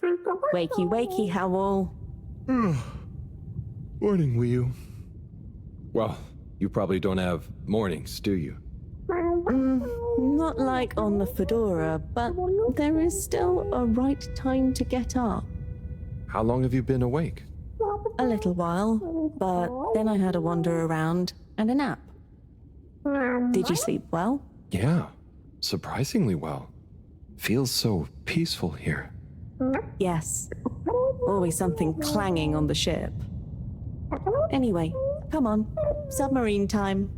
Wakey, wakey, Howl. Morning, Wii. Well, you probably don't have mornings, do you? Not like on the Fedora, but there is still a right time to get up. How long have you been awake? A little while, but then I had a wander around and a nap. Did you sleep well? Yeah, surprisingly well. Feels so peaceful here. Yes. Always something clanging on the ship. Anyway, come on. Submarine time.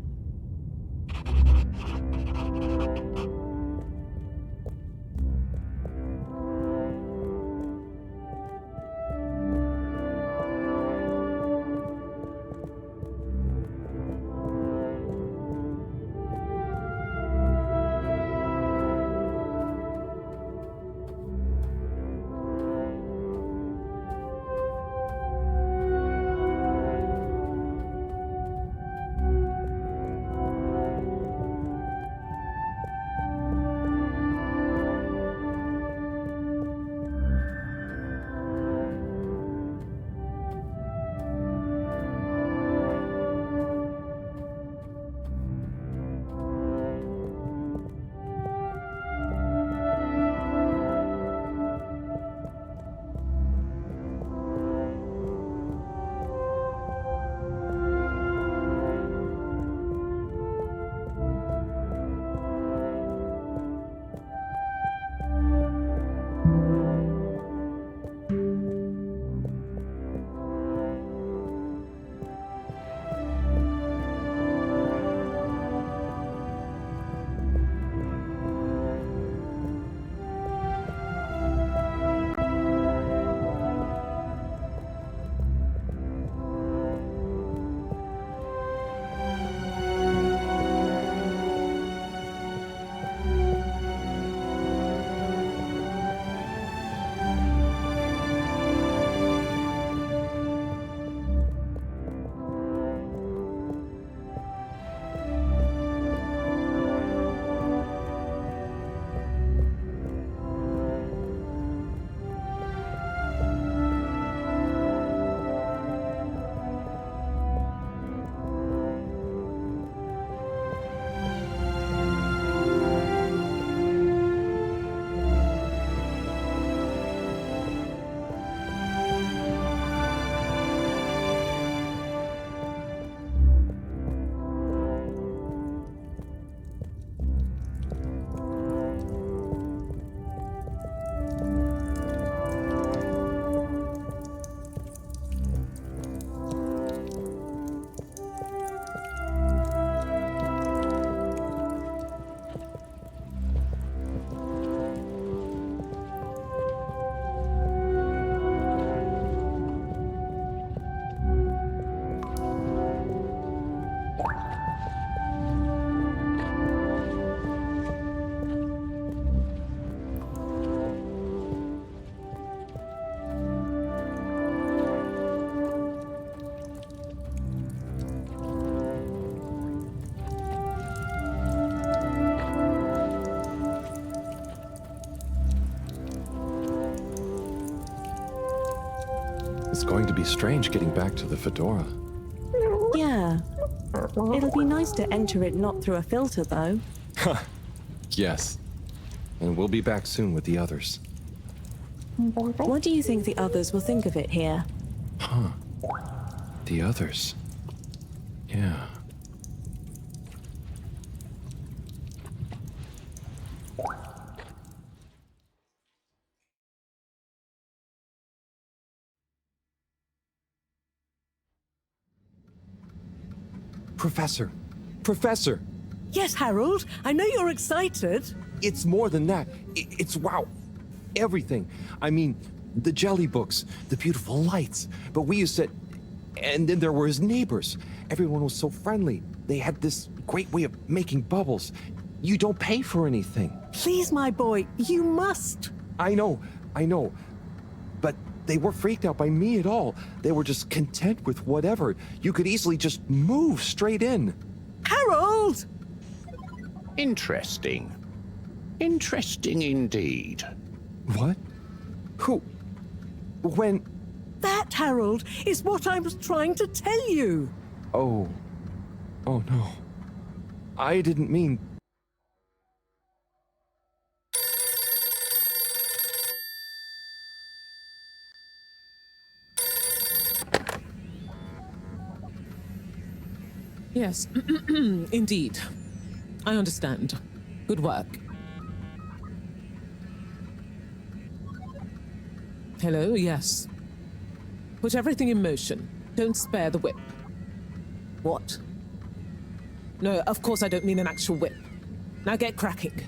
It's going to be strange getting back to the Fedora. Yeah. It'll be nice to enter it not through a filter, though. Yes. And we'll be back soon with the others. What do you think the others will think of it here? The others. Yeah. Professor! Professor! Yes, Harold, I know you're excited. It's more than that. It's wow. Everything. I mean, the jelly books, the beautiful lights. But we used to... And then there were his neighbors. Everyone was so friendly. They had this great way of making bubbles. You don't pay for anything. Please, my boy, you must. I know. But they weren't freaked out by me at all. They were just content with whatever. You could easily just move straight in. Harold! Interesting. Interesting indeed. What? When... That, Harold, is what I was trying to tell you. Oh. Oh, no. I didn't mean... Yes, indeed. I understand. Good work. Hello, yes. Put everything in motion. Don't spare the whip. What? No, of course I don't mean an actual whip. Now get cracking.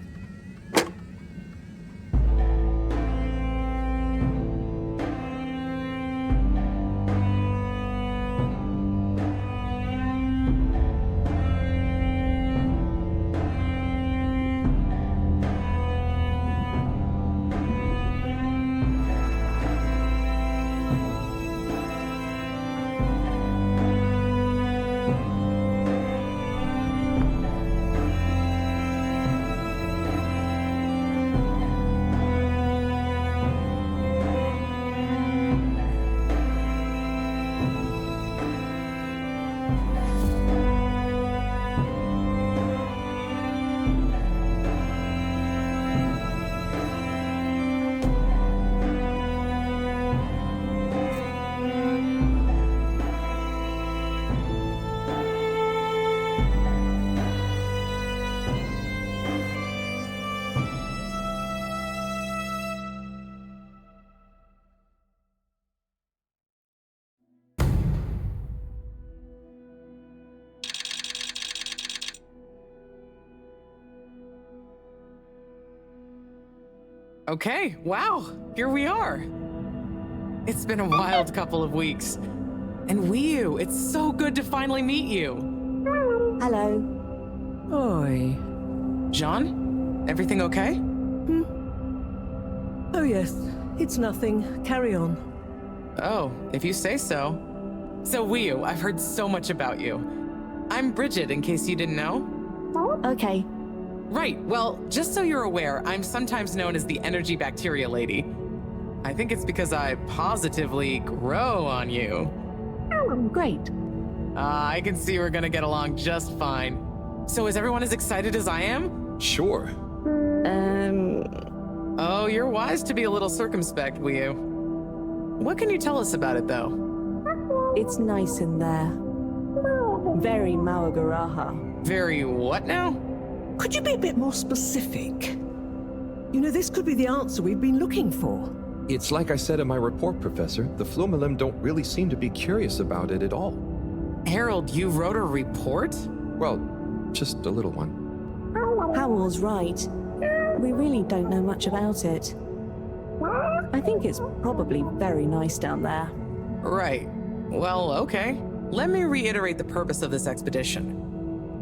Okay, wow, here we are. It's been a wild couple of weeks. And Wiyu, it's so good to finally meet you. Hello. Oi. John, everything okay? Oh, yes. It's nothing. Carry on. Oh, if you say so. So Wiyu, I've heard so much about you. I'm Bridget, in case you didn't know. Okay. Right, well, just so you're aware, I'm sometimes known as the Energy Bacteria Lady. I think it's because I positively grow on you. Great. I can see we're gonna get along just fine. So is everyone as excited as I am? Sure. Oh, you're wise to be a little circumspect, Wiyu. What can you tell us about it, though? It's nice in there. Very Mawagaraha. Very what now? Could you be a bit more specific? You know, this could be the answer we've been looking for. It's like I said in my report, Professor. The Flumilim don't really seem to be curious about it at all. Harold, you wrote a report? Well, just a little one. Howell's right. We really don't know much about it. I think it's probably very nice down there. Right. Well, okay. Let me reiterate the purpose of this expedition.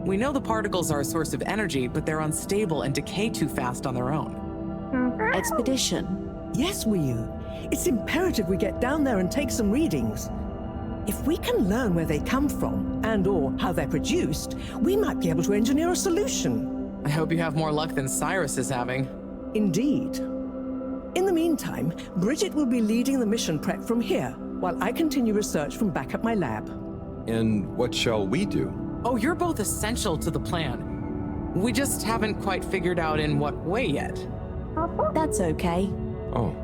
We know the particles are a source of energy, but they're unstable and decay too fast on their own. Expedition? Yes, Wiyu. It's imperative we get down there and take some readings. If we can learn where they come from and/or how they're produced, we might be able to engineer a solution. I hope you have more luck than Cyrus is having. Indeed. In the meantime, Bridget will be leading the mission prep from here, while I continue research from back at my lab. And what shall we do? Oh, you're both essential to the plan. We just haven't quite figured out in what way yet. That's okay. Oh,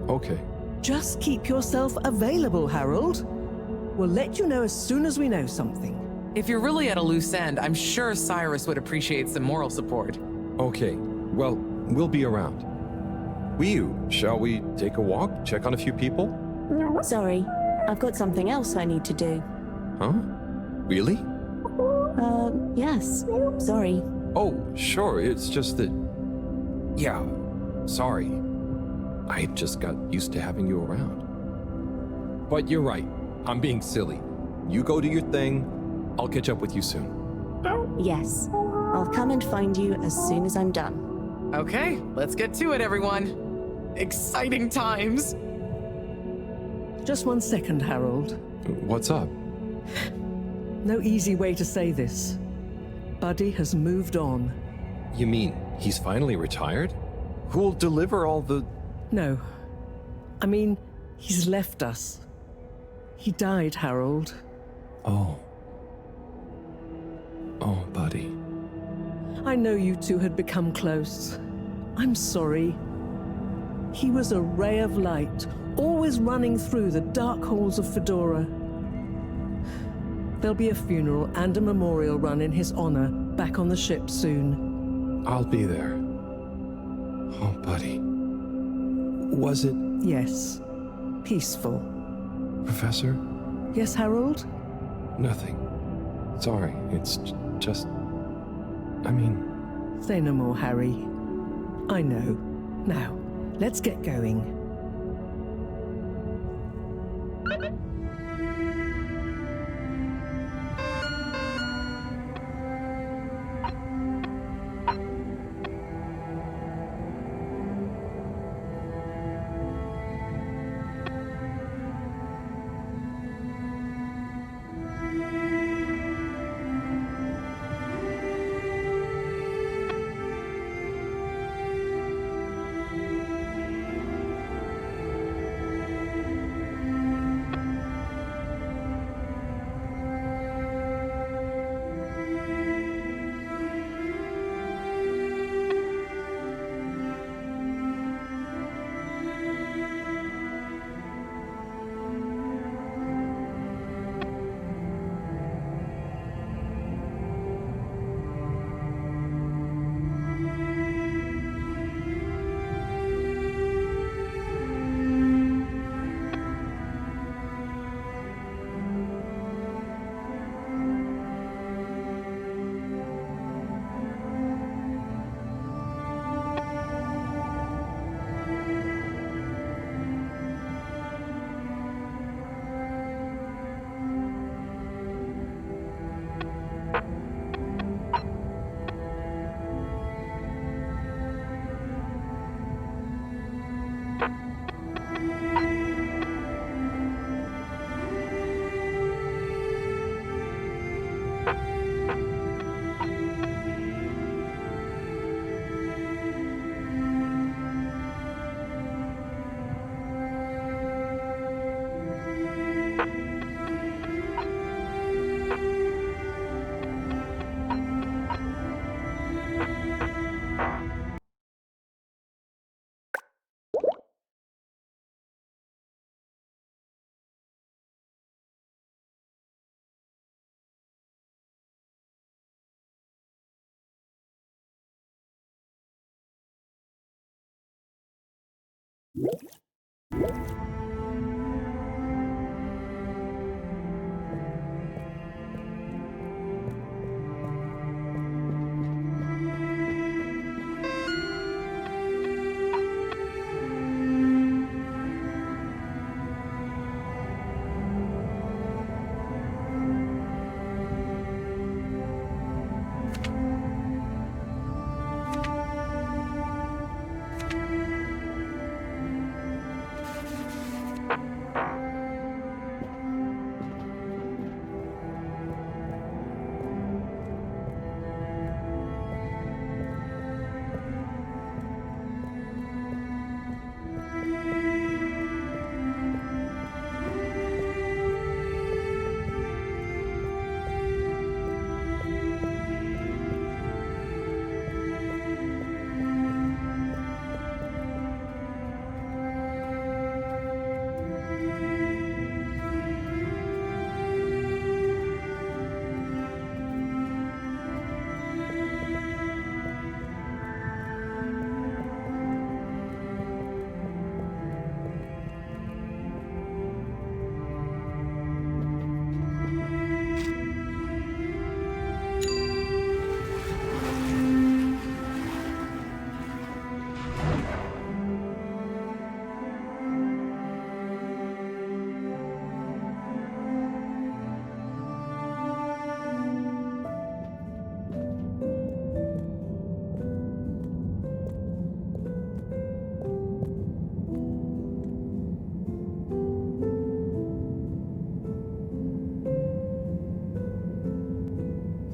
okay. Just keep yourself available, Harold. We'll let you know as soon as we know something. If you're really at a loose end, I'm sure Cyrus would appreciate some moral support. Okay, well, we'll be around. Wiyu, shall we take a walk, check on a few people? Sorry, I've got something else I need to do. Huh? Really? Yes. Sorry. Oh, sure, it's just that... Yeah, sorry. I just got used to having you around. But you're right, I'm being silly. You go do your thing, I'll catch up with you soon. Yes. I'll come and find you as soon as I'm done. Okay, let's get to it, everyone. Exciting times. Just 1 second, Harold. What's up? No easy way to say this. Buddy has moved on. You mean he's finally retired? Who'll deliver all the... No. I mean, He's left us. He died, Harold. Oh. Oh, buddy. I know you two had become close. I'm sorry. He was a ray of light, always running through the dark halls of Fedora. There'll be a funeral and a memorial run in his honor back on the ship soon. I'll be there. Oh, buddy. Was it, Yes. Peaceful. Professor? Yes, Harold? Nothing. Sorry, it's just... I mean... Say no more, Harry. I know. Now, let's get going.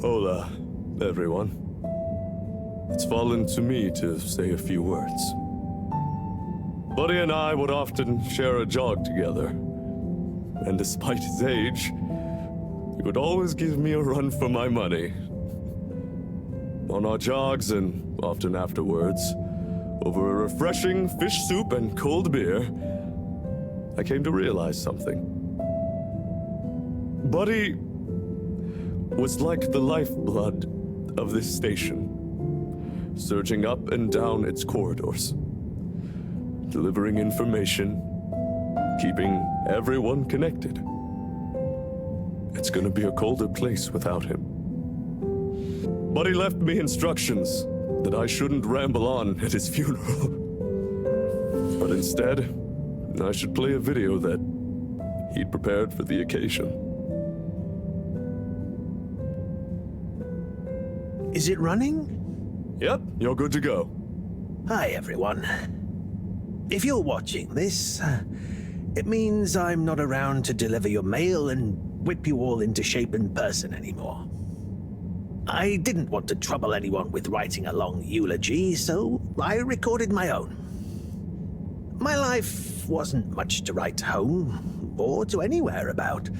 Hola, everyone. It's fallen to me to say a few words. Buddy and I would often share a jog together. And despite his age, he would always give me a run for my money. On our jogs, and often afterwards, over a refreshing fish soup and cold beer, I came to realize something. Buddy was like the lifeblood of this station, surging up and down its corridors, delivering information, keeping everyone connected. It's gonna be a colder place without him. Buddy left me instructions that I shouldn't ramble on at his funeral. But instead, I should play a video that he'd prepared for the occasion. Is it running? Yep, you're good to go. Hi, everyone. If you're watching this, it means I'm not around to deliver your mail and whip you all into shape in person anymore. I didn't want to trouble anyone with writing a long eulogy, so I recorded my own. My life wasn't much to write home, or to anywhere about.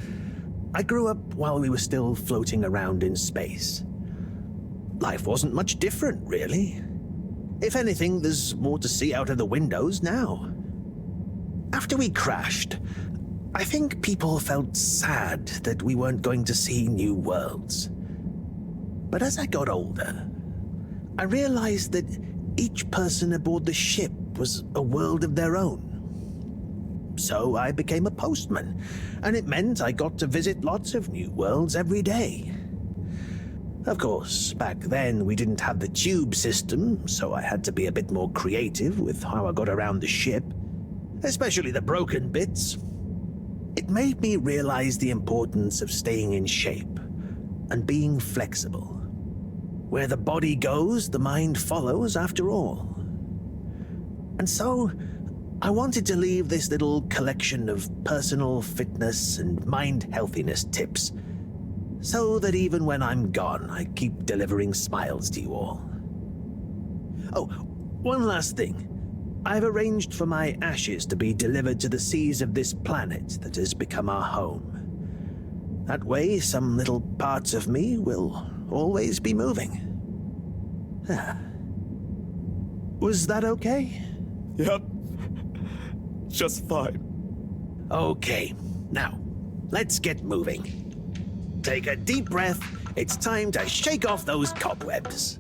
I grew up while we were still floating around in space. Life wasn't much different, really. If anything, there's more to see out of the windows now. After we crashed, I think people felt sad that we weren't going to see new worlds. But as I got older, I realized that each person aboard the ship was a world of their own. So I became a postman, and it meant I got to visit lots of new worlds every day. Of course, back then we didn't have the tube system, so I had to be a bit more creative with how I got around the ship, especially the broken bits. It made me realize the importance of staying in shape and being flexible. Where the body goes, the mind follows after all. And so, I wanted to leave this little collection of personal fitness and mind healthiness tips, so that even when I'm gone, I keep delivering smiles to you all. Oh, one last thing. I've arranged for my ashes to be delivered to the seas of this planet that has become our home. That way, some little parts of me will always be moving. Was that okay? Yep, just fine. Okay, now, let's get moving. Take a deep breath. It's time to shake off those cobwebs.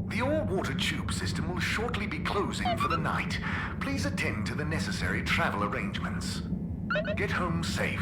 The all-water tube system will shortly be closing for the night. Please attend to the necessary travel arrangements. Get home safe.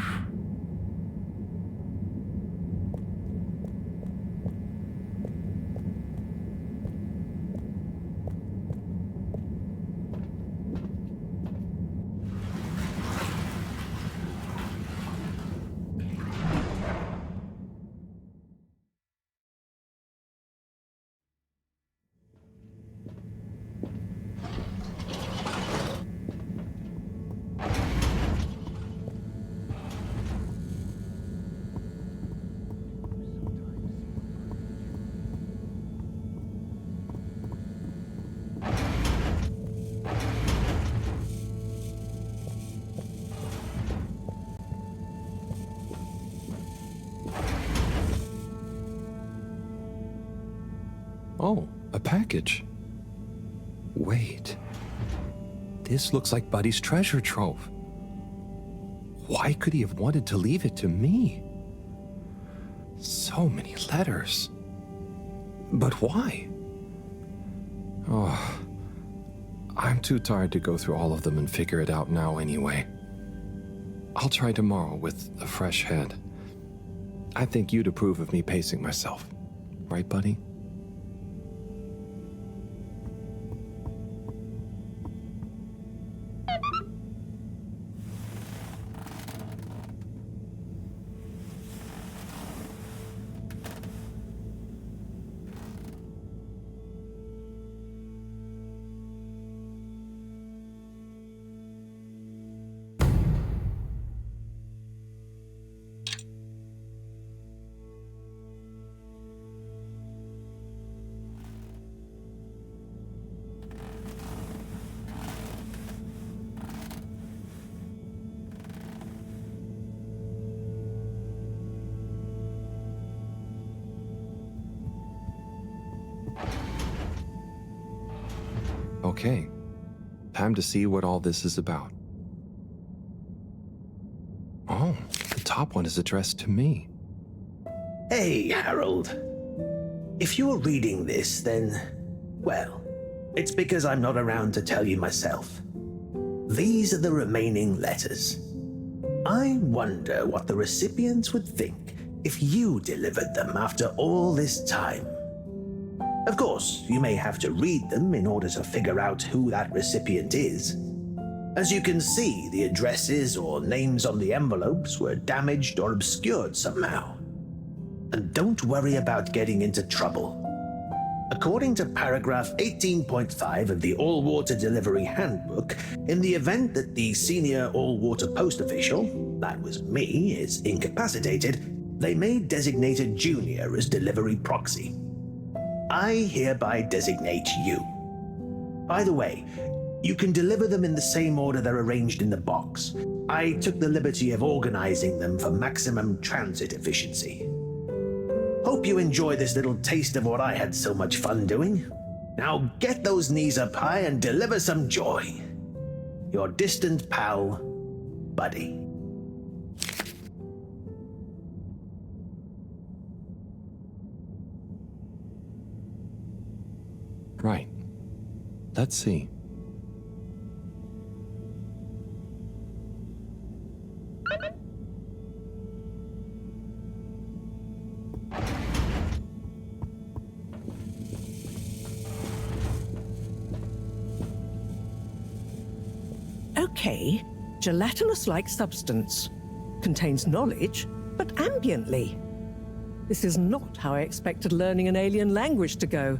Oh, a package. Wait. This looks like Buddy's treasure trove. Why could he have wanted to leave it to me? So many letters. But why? Oh, I'm too tired to go through all of them and figure it out now anyway. I'll try tomorrow with a fresh head. I think you'd approve of me pacing myself. Right, buddy? Okay, time to see what all this is about. Oh, the top one is addressed to me. Hey, Harold. If you're reading this, then, well, it's because I'm not around to tell you myself. These are the remaining letters. I wonder what the recipients would think if you delivered them after all this time. Of course, you may have to read them in order to figure out who that recipient is. As you can see, the addresses or names on the envelopes were damaged or obscured somehow. And don't worry about getting into trouble. According to paragraph 18.5 of the All-Water Delivery Handbook, in the event that the senior all-water post official, that was me, is incapacitated, they may designate a junior as delivery proxy. I hereby designate you. By the way, you can deliver them in the same order they're arranged in the box. I took the liberty of organizing them for maximum transit efficiency. Hope you enjoy this little taste of what I had so much fun doing. Now get those knees up high and deliver some joy. Your distant pal, Buddy. Right. Let's see. Okay, gelatinous-like substance. Contains knowledge, but ambiently. This is not how I expected learning an alien language to go.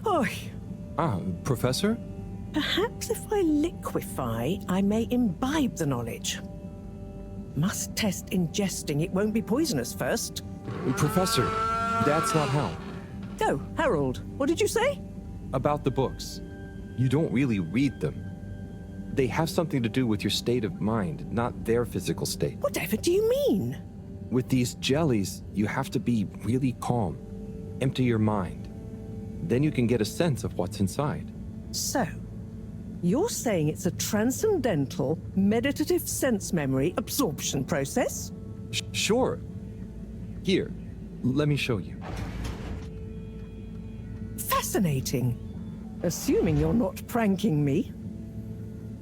Oh, Professor? perhaps if I liquefy, I may imbibe the knowledge. Must test ingesting it won't be poisonous first. Professor, that's not how. Oh, Harold, what did you say? About the books. You don't really read them. They have something to do with your state of mind, not their physical state. Whatever do you mean? With these jellies, you have to be really calm. Empty your mind. Then you can get a sense of what's inside. So, you're saying it's a transcendental, meditative sense memory absorption process? Sure. Here, let me show you. Fascinating. Assuming you're not pranking me.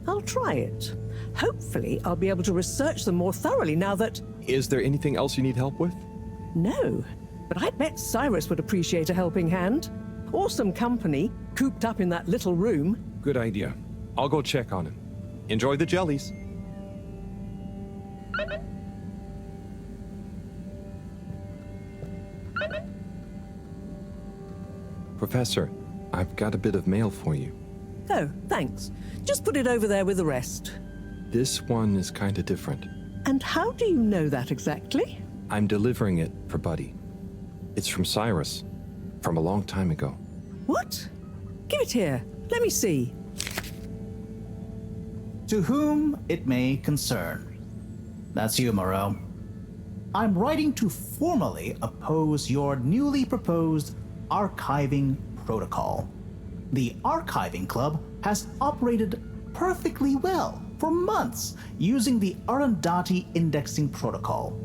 I'll try it. Hopefully, I'll be able to research them more thoroughly now that... Is there anything else you need help with? No, but I bet Cyrus would appreciate a helping hand. Or some company, cooped up in that little room. Good idea. I'll go check on him. Enjoy the jellies. Professor, I've got a bit of mail for you. Oh, thanks. Just put it over there with the rest. This one is kinda different. And how do you know that exactly? I'm delivering it for Buddy. It's from Cyrus, from a long time ago. What? Give it here. Let me see. To whom it may concern. That's you, Moreau. I'm writing to formally oppose your newly proposed archiving protocol. The Archiving Club has operated perfectly well for months using the Arundhati indexing protocol.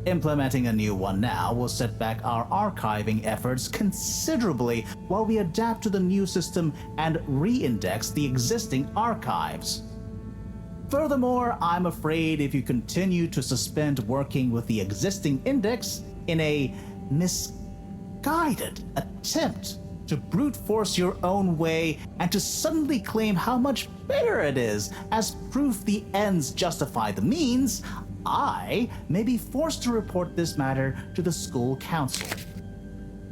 Implementing a new one now will set back our archiving efforts considerably while we adapt to the new system and re-index the existing archives. Furthermore, I'm afraid if you continue to suspend working with the existing index in a misguided attempt to brute force your own way and to suddenly claim how much better it is as proof the ends justify the means, I may be forced to report this matter to the school council.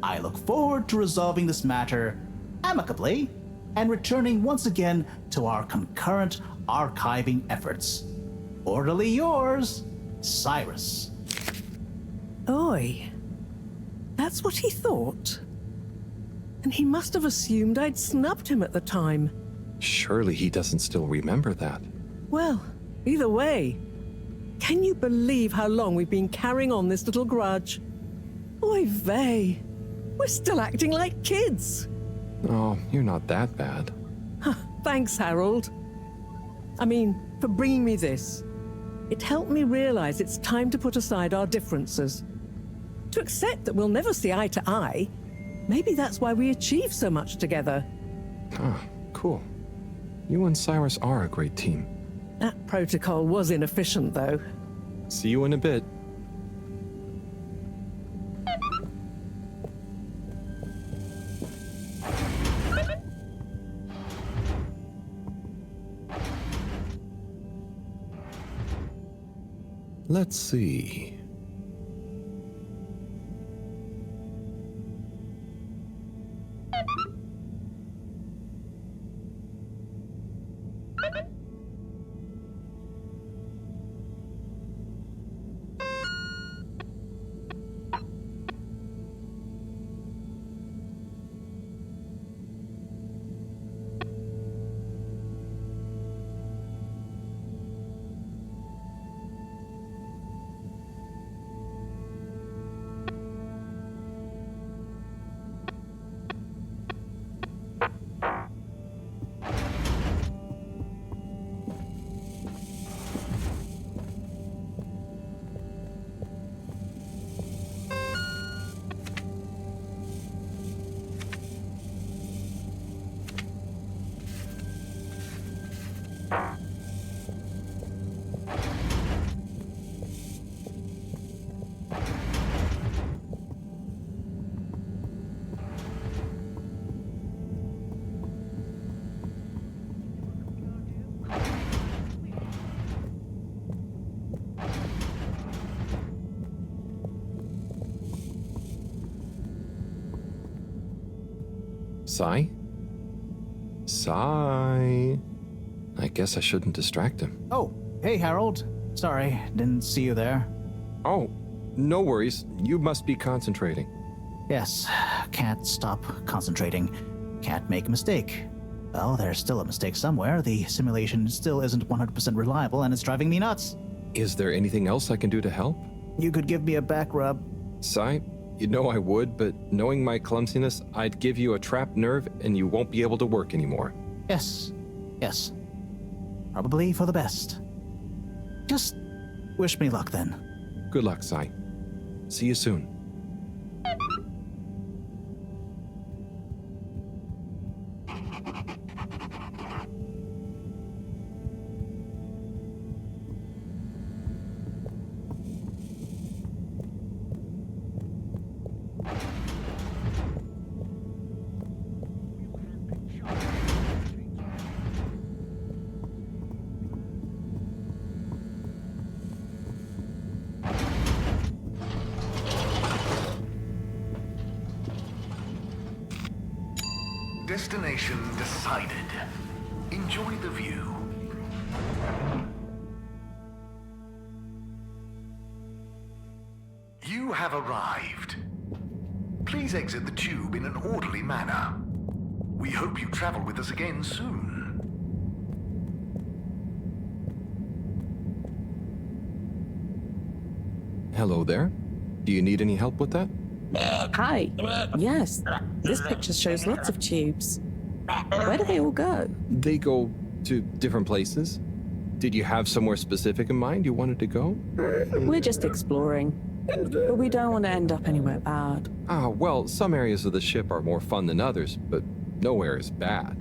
I look forward to resolving this matter amicably and returning once again to our concurrent archiving efforts. Orderly yours, Cyrus. Oi. That's what he thought? And he must have assumed I'd snubbed him at the time. Surely he doesn't still remember that. Well, either way, can you believe how long we've been carrying on this little grudge? Oy vey, we're still acting like kids. Oh, you're not that bad. Thanks, Harold. I mean, for bringing me this. It helped me realize it's time to put aside our differences. To accept that we'll never see eye to eye. Maybe that's why we achieve so much together. Ah, cool. You and Cyrus are a great team. That protocol was inefficient, though. See you in a bit. Let's see. Sai? Sai? I guess I shouldn't distract him. Oh, hey Harold. Sorry, didn't see you there. Oh, no worries. You must be concentrating. Yes, can't stop concentrating. Can't make a mistake. Well, there's still a mistake somewhere. The simulation still isn't 100% reliable and it's driving me nuts. Is there anything else I can do to help? You could give me a back rub. Sai, you know I would, but knowing my clumsiness, I'd give you a trapped nerve and you won't be able to work anymore. Yes. Probably for the best. Just wish me luck then. Good luck, Sai. See you soon. Destination decided. Enjoy the view. You have arrived. Please exit the tube in an orderly manner. We hope you travel with us again soon. Hello there. Do you need any help with that? Hi. Yes, this picture shows lots of tubes. Where do they all go? They go to different places. Did you have somewhere specific in mind you wanted to go? We're just exploring. But we don't want to end up anywhere bad. Ah, well, some areas of the ship are more fun than others, but nowhere is bad.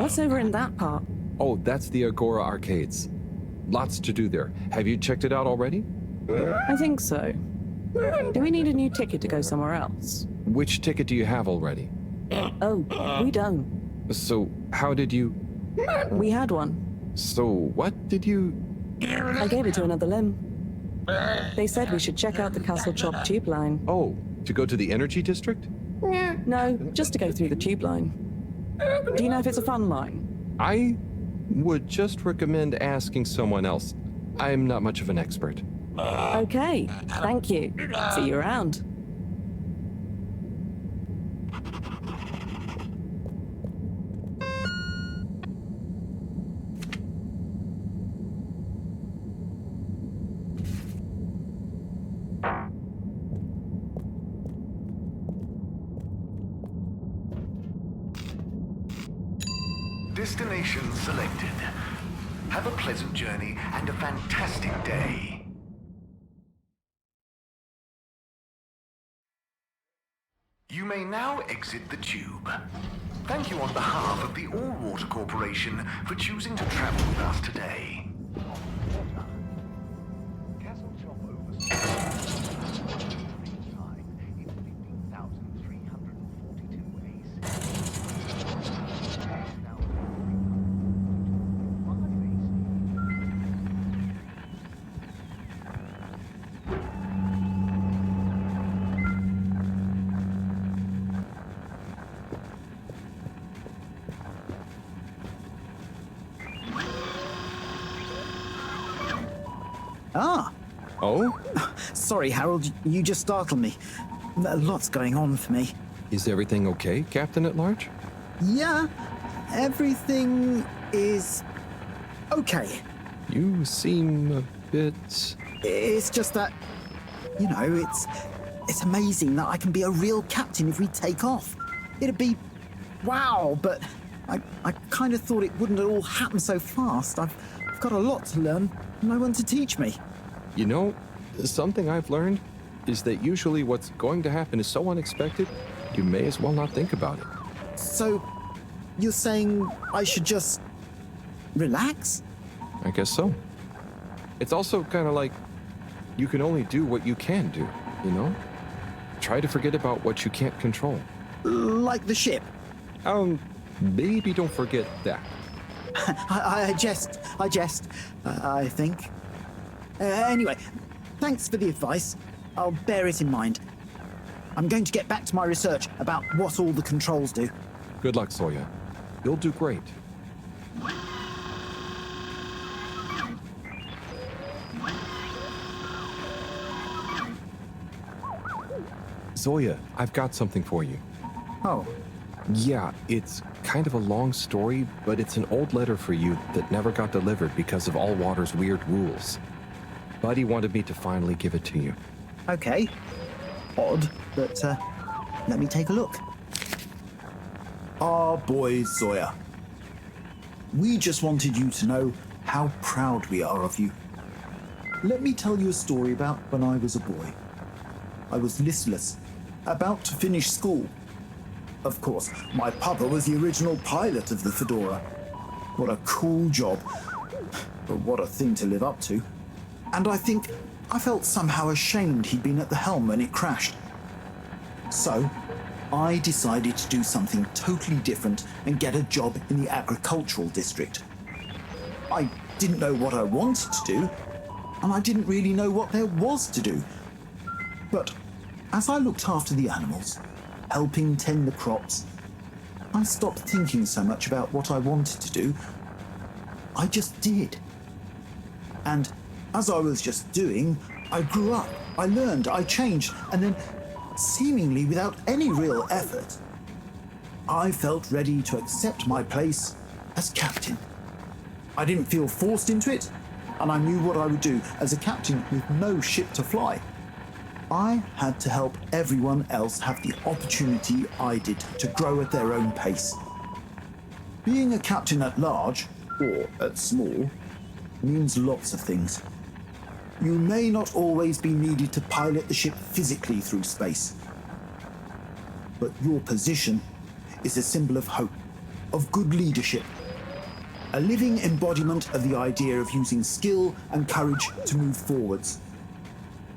What's over in that part? Oh, that's the Agora Arcades. Lots to do there. Have you checked it out already? I think so. Do we need a new ticket to go somewhere else? Which ticket do you have already? Oh, we don't. So, how did you... We had one. So, what did you... I gave it to another limb. They said we should check out the Castle Chop tube line. Oh, to go to the energy district? No, just to go through the tube line. Do you know if it's a fun line? I would just recommend asking someone else. I'm not much of an expert. Okay, thank you. See you around. Destination selected. Have a pleasant journey and a fantastic day. You may now exit the tube. Thank you on behalf of the All Water Corporation for choosing to travel with us today. Castle Chop Ah, Oh? sorry, Harold. You just startled me. A lot's going on for me. Is everything okay, Captain at Large? Yeah, everything is okay. You seem a bit... It's just that, you know, it's amazing that I can be a real captain if we take off. It'd be wow, but I kind of thought it wouldn't all happen so fast. I've got a lot to learn, and no one to teach me. You know, something I've learned is that usually what's going to happen is so unexpected, you may as well not think about it. So, you're saying I should just relax? I guess so. It's also kind of like you can only do what you can do, you know? Try to forget about what you can't control. Like the ship? Maybe don't forget that. I jest, I think. Anyway, thanks for the advice. I'll bear it in mind. I'm going to get back to my research about what all the controls do. Good luck, Sawyer. You'll do great. Zoya, I've got something for you. Oh, Yeah, it's kind of a long story, but it's an old letter for you that never got delivered because of Allwater's weird rules. Buddy wanted me to finally give it to you. okay. Odd, but let me take a look. Our boy Zoya. We just wanted you to know how proud we are of you. Let me tell you a story about when I was a boy. I was listless, about to finish school. Of course, my papa was the original pilot of the Fedora. What a cool job. But what a thing to live up to. And I think I felt somehow ashamed he'd been at the helm when it crashed. So, I decided to do something totally different and get a job in the agricultural district. I didn't know what I wanted to do, and I didn't really know what there was to do. But as I looked after the animals, helping tend the crops, I stopped thinking so much about what I wanted to do. I just did. And as I was just doing, I grew up, I learned, I changed, and then, seemingly without any real effort, I felt ready to accept my place as captain. I didn't feel forced into it, and I knew what I would do as a captain with no ship to fly. I had to help everyone else have the opportunity I did to grow at their own pace. Being a captain at large, or at small, means lots of things. You may not always be needed to pilot the ship physically through space, but your position is a symbol of hope, of good leadership, a living embodiment of the idea of using skill and courage to move forwards.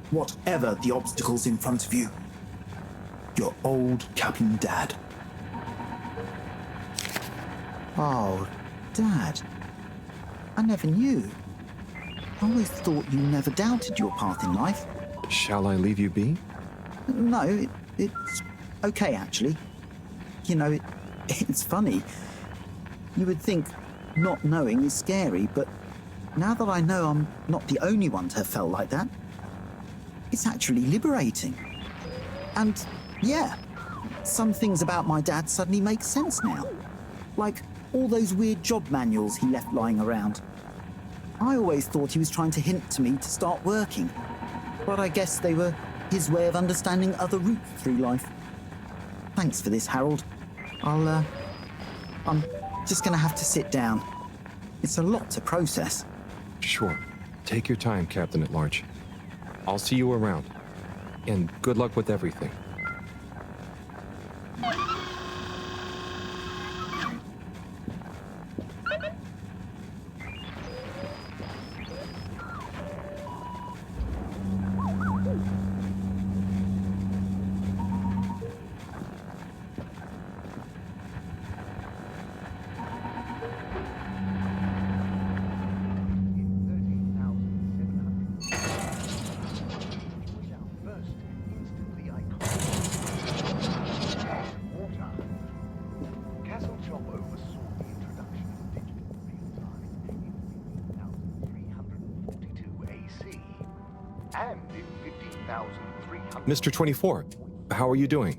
Whatever the obstacles in front of you, your old Captain Dad. Oh, Dad. I never knew. I always thought you never doubted your path in life. Shall I leave you be? No, it's okay, actually. You know, it's funny. You would think not knowing is scary, but now that I know I'm not the only one to have felt like that, it's actually liberating. And yeah, some things about my dad suddenly make sense now. Like all those weird job manuals he left lying around. I always thought he was trying to hint to me to start working, but I guess they were his way of understanding other routes through life. Thanks for this, Harold. I'm just gonna have to sit down. It's a lot to process. Sure. Take your time, Captain at Large. I'll see you around. And good luck with everything. Mr. 24, how are you doing?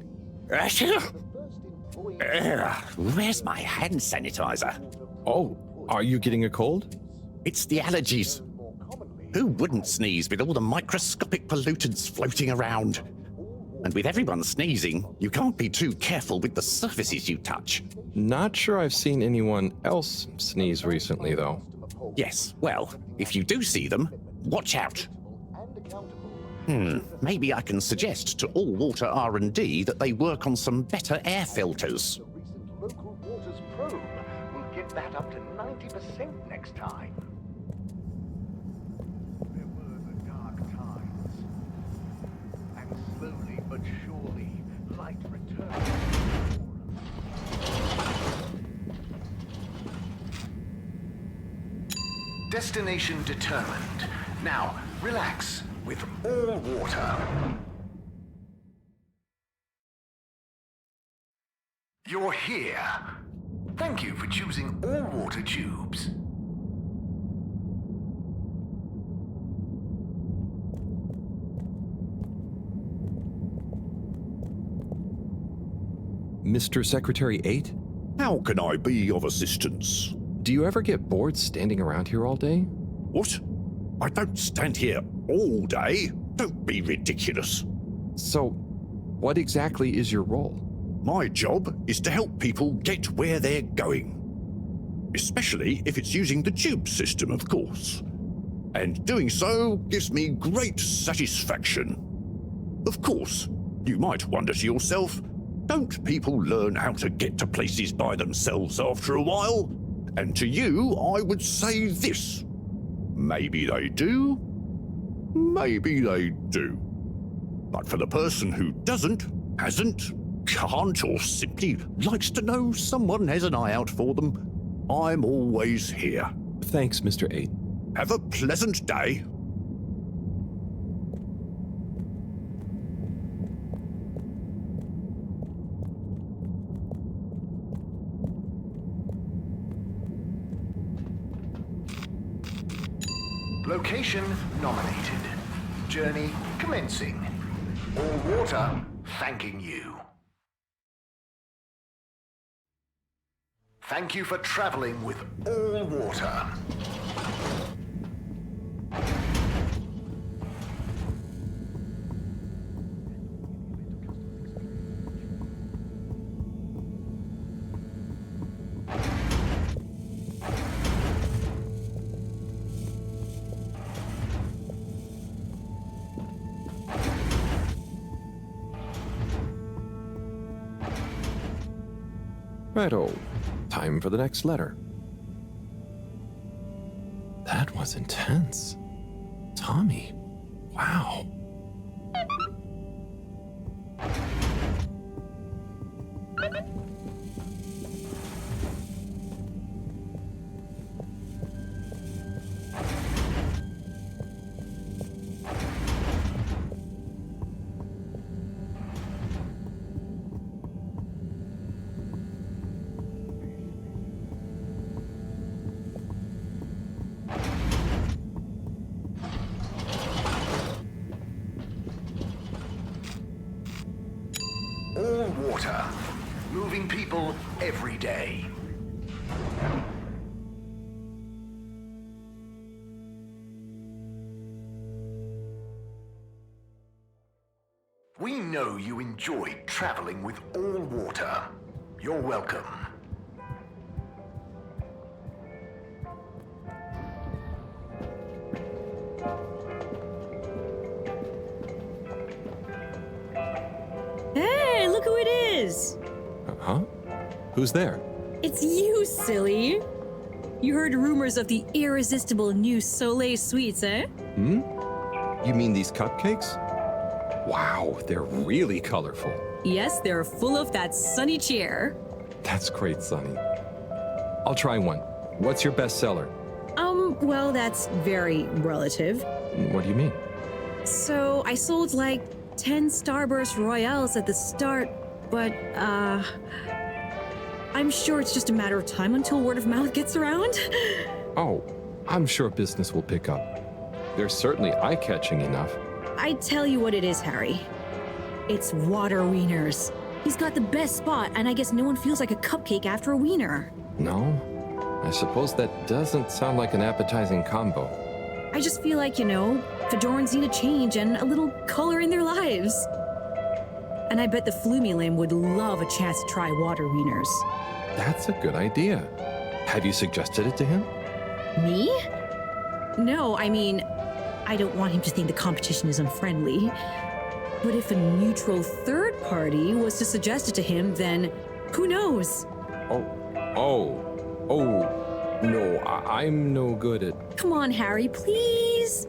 Where's my hand sanitizer? Oh, are you getting a cold? It's the allergies. Who wouldn't sneeze with all the microscopic pollutants floating around? And with everyone sneezing, you can't be too careful with the surfaces you touch. Not sure I've seen anyone else sneeze recently, though. Yes, well, if you do see them, watch out. Maybe I can suggest to all water R&D that they work on some better air filters. Local waters probe will get that up to 90% next time. There were the dark times, and slowly but surely, light returned. Destination determined. Now, relax. With all water. You're here. Thank you for choosing all water tubes. Mr. Secretary 8? How can I be of assistance? Do you ever get bored standing around here all day? What? I don't stand here all day. Don't be ridiculous. So, what exactly is your role? My job is to help people get where they're going. Especially if it's using the tube system, of course. And doing so gives me great satisfaction. Of course, you might wonder to yourself, don't people learn how to get to places by themselves after a while? And to you, I would say this. Maybe they do. Maybe they do. But for the person who doesn't, hasn't, can't, or simply likes to know someone has an eye out for them, I'm always here. Thanks, Mr. 8. Have a pleasant day. Location nominated. Journey commencing. All water thanking you. Thank you for traveling with all water. Righto. Time for the next letter. That was intense. Tommy. Wow. All water. Moving people every day. We know you enjoyed traveling with all water. You're welcome. Hey, look who it is! Huh? Who's there? It's you, silly! You heard rumors of the irresistible new Soleil sweets, eh? You mean these cupcakes? Wow, they're really colorful. Yes, they're full of that sunny cheer. That's great, Sonny. I'll try one. What's your best seller? Well, that's very relative. What do you mean? So, I sold like 10 Starburst Royales at the start, but, I'm sure it's just a matter of time until word of mouth gets around. Oh, I'm sure business will pick up. They're certainly eye-catching enough. I tell you what it is, Harry. It's water wieners. He's got the best spot, and I guess no one feels like a cupcake after a wiener. No? I suppose that doesn't sound like an appetizing combo. I just feel like, Fedorans need a change and a little color in their lives. And I bet the Flumilim would love a chance to try water wieners. That's a good idea. Have you suggested it to him? Me? No, I mean, I don't want him to think the competition is unfriendly. But if a neutral third party was to suggest it to him, then who knows? No, I'm no good at... Come on, Harry, please.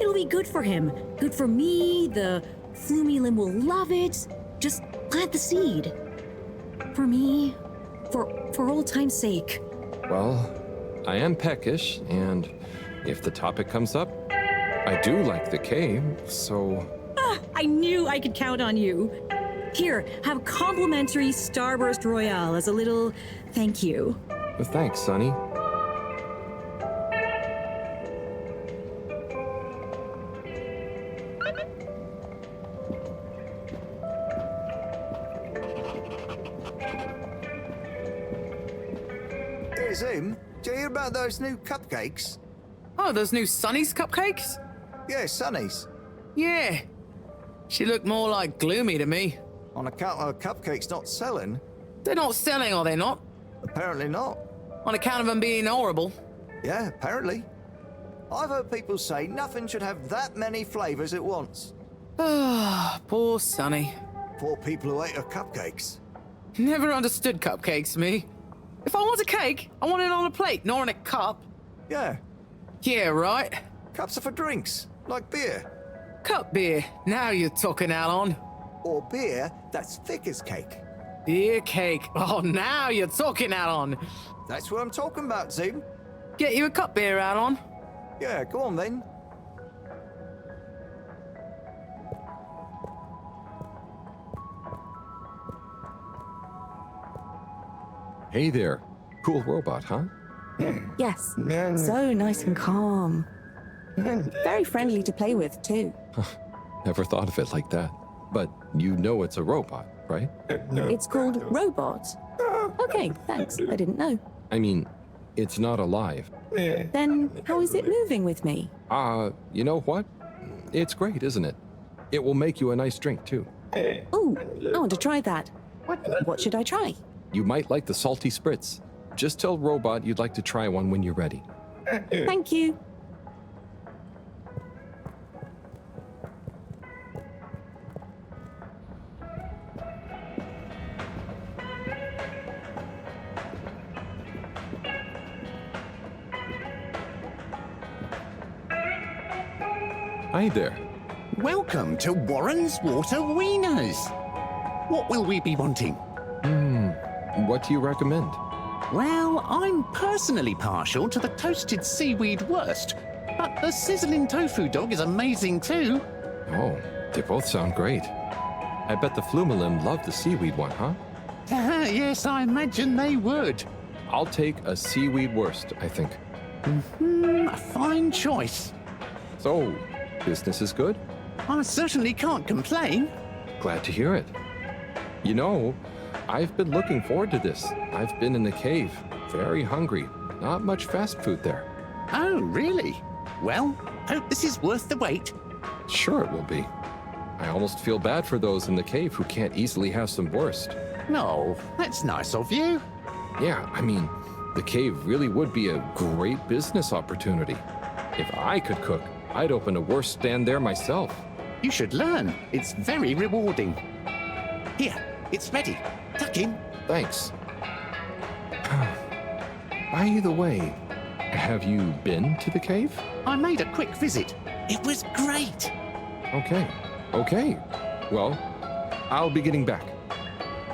It'll be good for him. Good for me. The Flumilim will love it. Just plant the seed. For me. For old time's sake. Well, I am peckish, and if the topic comes up, I do like the cave, so... I knew I could count on you. Here, have complimentary Starburst Royale as a little thank you. Well, thanks, Sonny. Hey, Zoom, do you hear about those new cupcakes? Oh, those new Sunny's cupcakes? Yeah, Sunny's. Yeah. She looked more like gloomy to me. On account of cupcakes not selling? They're not selling, are they not? Apparently not. On account of them being horrible? Yeah, apparently. I've heard people say nothing should have that many flavors at once. Ah, poor Sunny. Poor people who ate her cupcakes. Never understood cupcakes, me. If I want a cake, I want it on a plate, not in a cup. Yeah. Yeah, right. Cups are for drinks, like beer. Cup beer. Now you're talking, Alon. Or beer that's thick as cake. Beer cake. Oh, now you're talking, Alon. That's what I'm talking about, Zoom. Get you a cup beer, Alon. Yeah, go on then. Hey there. Cool robot, huh? Yes, so nice and calm. Very friendly to play with, too. Never thought of it like that. But you know it's a robot, right? It's called Robot. Okay, thanks. I didn't know. I mean, it's not alive. Then how is it moving with me? You know what? It's great, isn't it? It will make you a nice drink, too. Ooh, I want to try that. What should I try? You might like the salty spritz. Just tell Robot you'd like to try one when you're ready. Thank you. Hi there. Welcome to Warren's Water Wieners. What will we be wanting? What do you recommend? Well, I'm personally partial to the toasted seaweed wurst, but the sizzling tofu dog is amazing too. Oh, they both sound great. I bet the Flumelim love the seaweed one, huh? Yes, I imagine they would. I'll take a seaweed wurst, I think. A fine choice. So, business is good? I certainly can't complain. Glad to hear it. You know, I've been looking forward to this. I've been in the cave, very hungry. Not much fast food there. Oh, really? Well, hope this is worth the wait. Sure it will be. I almost feel bad for those in the cave who can't easily have some wurst. No, that's nice of you. Yeah, I mean, the cave really would be a great business opportunity. If I could cook, I'd open a wurst stand there myself. You should learn. It's very rewarding. Here, it's ready. Tuck in. Thanks. By the way, have you been to the cave? I made a quick visit. It was great. Okay. Well, I'll be getting back.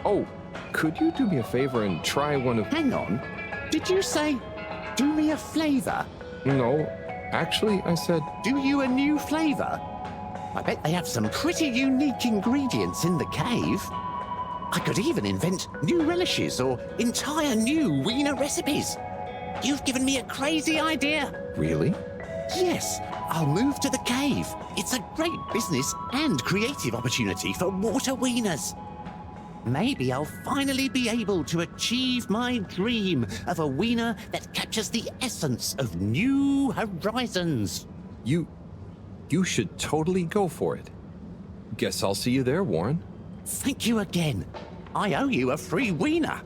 Oh, could you do me a favor and try one of... Hang on. Did you say, do me a flavor? No, actually, I said... Do you a new flavor? I bet they have some pretty unique ingredients in the cave. I could even invent new relishes or entire new wiener recipes. You've given me a crazy idea. Really? Yes, I'll move to the cave. It's a great business and creative opportunity for water wieners. Maybe I'll finally be able to achieve my dream of a wiener that captures the essence of new horizons. You should totally go for it. Guess I'll see you there, Warren. Thank you again. I owe you a free wiener.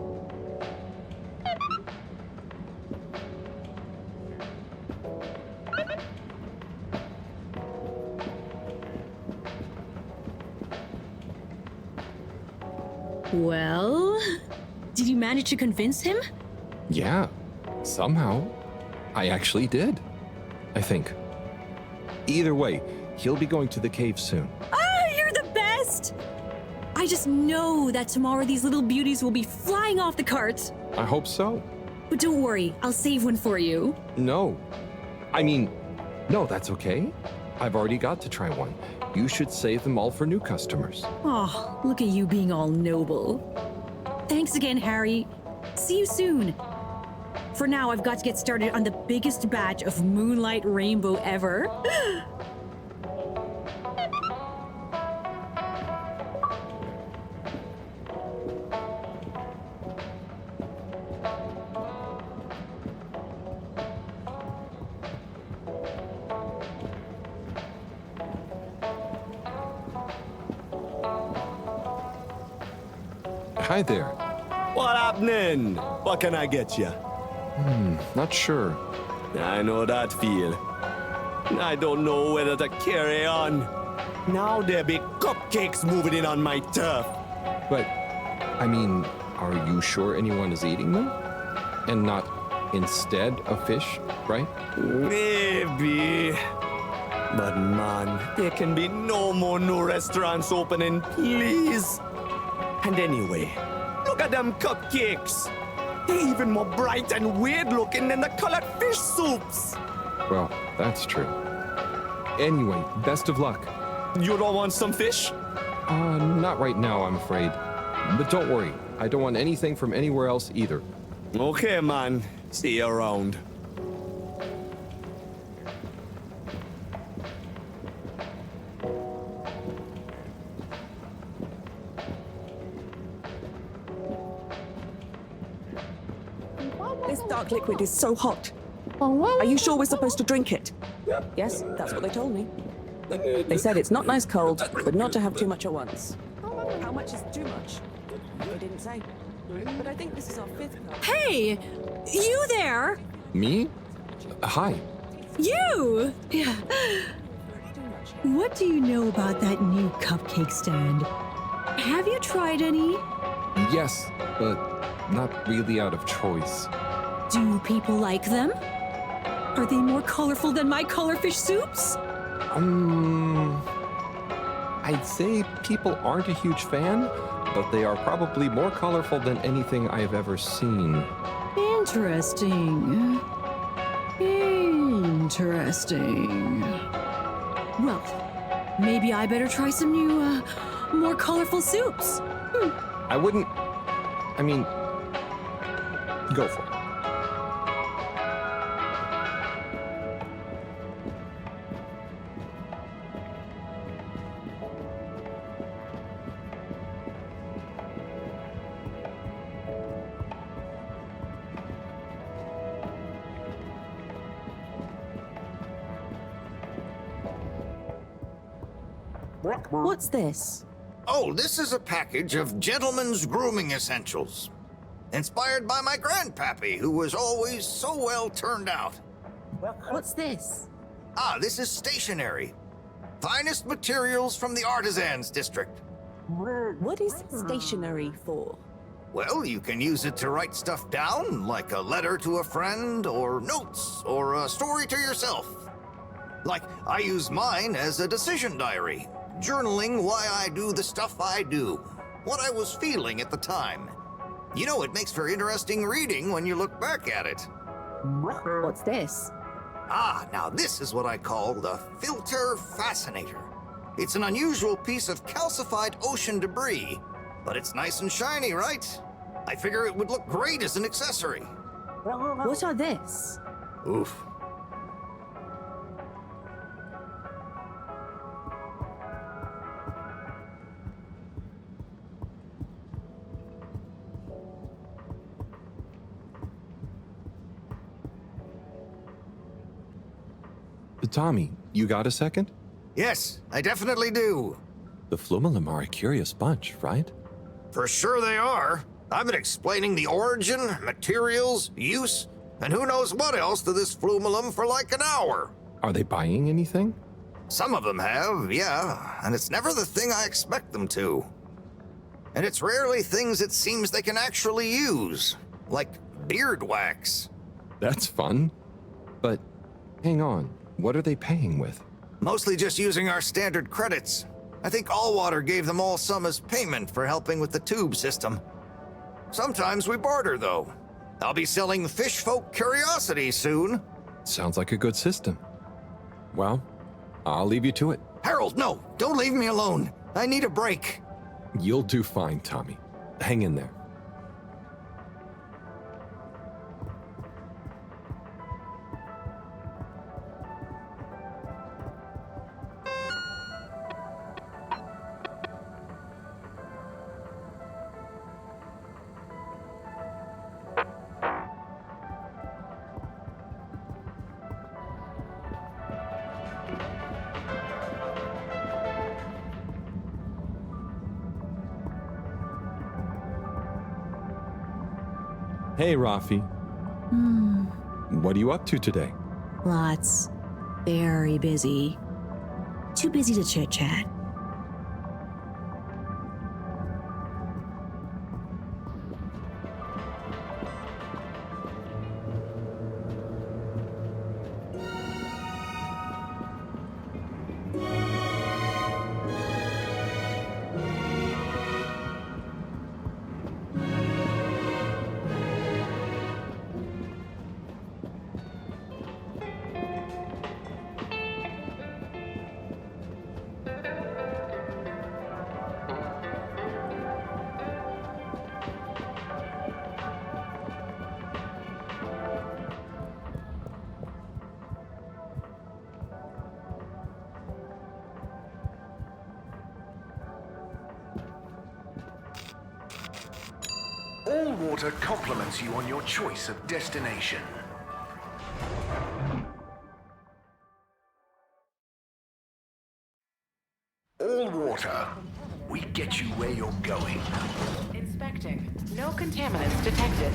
Well, did you manage to convince him? Yeah, somehow. I actually did. I think. Either way, he'll be going to the cave soon. Oh, you're the best! I just know that tomorrow these little beauties will be flying off the cart. I hope so. But don't worry, I'll save one for you. No. No, that's okay. I've already got to try one. You should save them all for new customers. Oh, look at you being all noble. Thanks again, Harry. See you soon. For now, I've got to get started on the biggest batch of Moonlight Rainbow ever. Hi there. What happening? What can I get you? Not sure. I know that feel. I don't know whether to carry on. Now there be cupcakes moving in on my turf. But, are you sure anyone is eating them? And not instead of fish, right? Maybe. But man, there can be no more new restaurants opening, please. And anyway, look at them cupcakes. They're even more bright and weird looking than the colored fish soups. Well, that's true. Anyway, best of luck. You don't want some fish? Not right now, I'm afraid. But don't worry, I don't want anything from anywhere else either. Okay, man. See you around. This dark liquid is so hot. Are you sure we're supposed to drink it? Yes, that's what they told me. They said it's not nice cold, but not to have too much at once. How much is too much? They didn't say. But I think this is our 5th cup. Hey! You there? Me? Hi. You! Yeah. What do you know about that new cupcake stand? Have you tried any? Yes, but not really out of choice. Do people like them? Are they more colorful than my colorfish soups? I'd say people aren't a huge fan, but they are probably more colorful than anything I've ever seen. Interesting. Interesting. Well, maybe I better try some new, more colorful soups. I wouldn't. I mean, go for it. What's this? Oh, this is a package of gentlemen's grooming essentials. Inspired by my grandpappy, who was always so well turned out. What's this? Ah, this is stationery. Finest materials from the artisans district. What is stationery for? Well, you can use it to write stuff down, like a letter to a friend, or notes, or a story to yourself. Like, I use mine as a decision diary, journaling why I do the stuff I do, what I was feeling at the time. You know, it makes for interesting reading when you look back at it. What's this? Ah, now this is what I call the Filter Fascinator. It's an unusual piece of calcified ocean debris, but it's nice and shiny, right? I figure it would look great as an accessory. What are this? Oof. Tommy, you got a second? Yes, I definitely do. The Flumelum are a curious bunch, right? For sure they are. I've been explaining the origin, materials, use, and who knows what else to this Flumelum for like an hour. Are they buying anything? Some of them have, yeah, and it's never the thing I expect them to. And it's rarely things it seems they can actually use, like beard wax. That's fun. But hang on, what are they paying with? Mostly just using our standard credits. I think Allwater gave them all some as payment for helping with the tube system. Sometimes we barter, though. I'll be selling fish folk curiosity soon. Sounds like a good system. Well, I'll leave you to it. Harold, no! Don't leave me alone! I need a break. You'll do fine, Tommy. Hang in there. Hey, Rafi. What are you up to today? Lots. Very busy. Too busy to chit-chat. Allwater compliments you on your choice of destination. Allwater, we get you where you're going. Inspecting. No contaminants detected.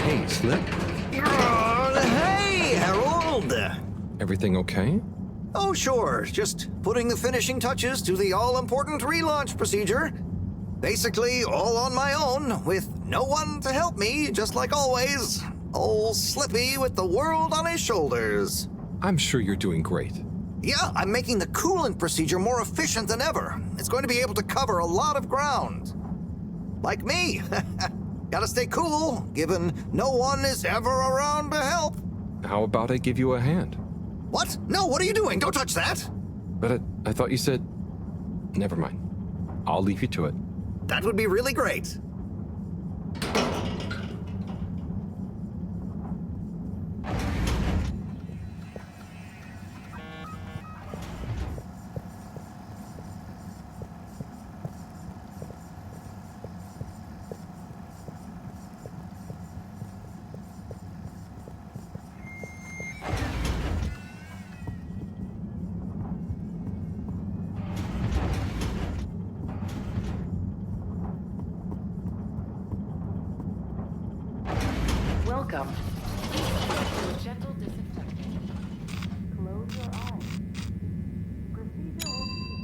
Hey, Slip. Hey, Harold! Everything okay? Oh, sure. Just putting the finishing touches to the all-important relaunch procedure. Basically, all on my own, with no one to help me, just like always. Old Slippy with the world on his shoulders. I'm sure you're doing great. Yeah, I'm making the coolant procedure more efficient than ever. It's going to be able to cover a lot of ground. Like me. Gotta stay cool, given no one is ever around to help. How about I give you a hand? What? No, what are you doing? Don't touch that. But I thought you said... Never mind. I'll leave you to it. That would be really great. Welcome. Gentle disinfectant. Close your eyes.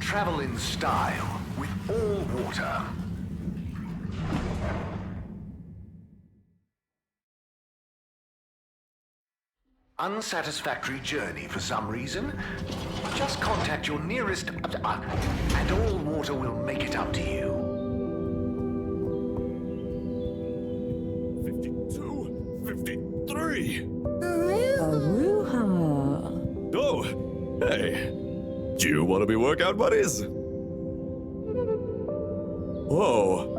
Travel in style with all water. Unsatisfactory journey for some reason? Just contact your nearest... and all water will make it up to you. 53! Aruha. Oh, hey. Do you want to be workout buddies? Whoa.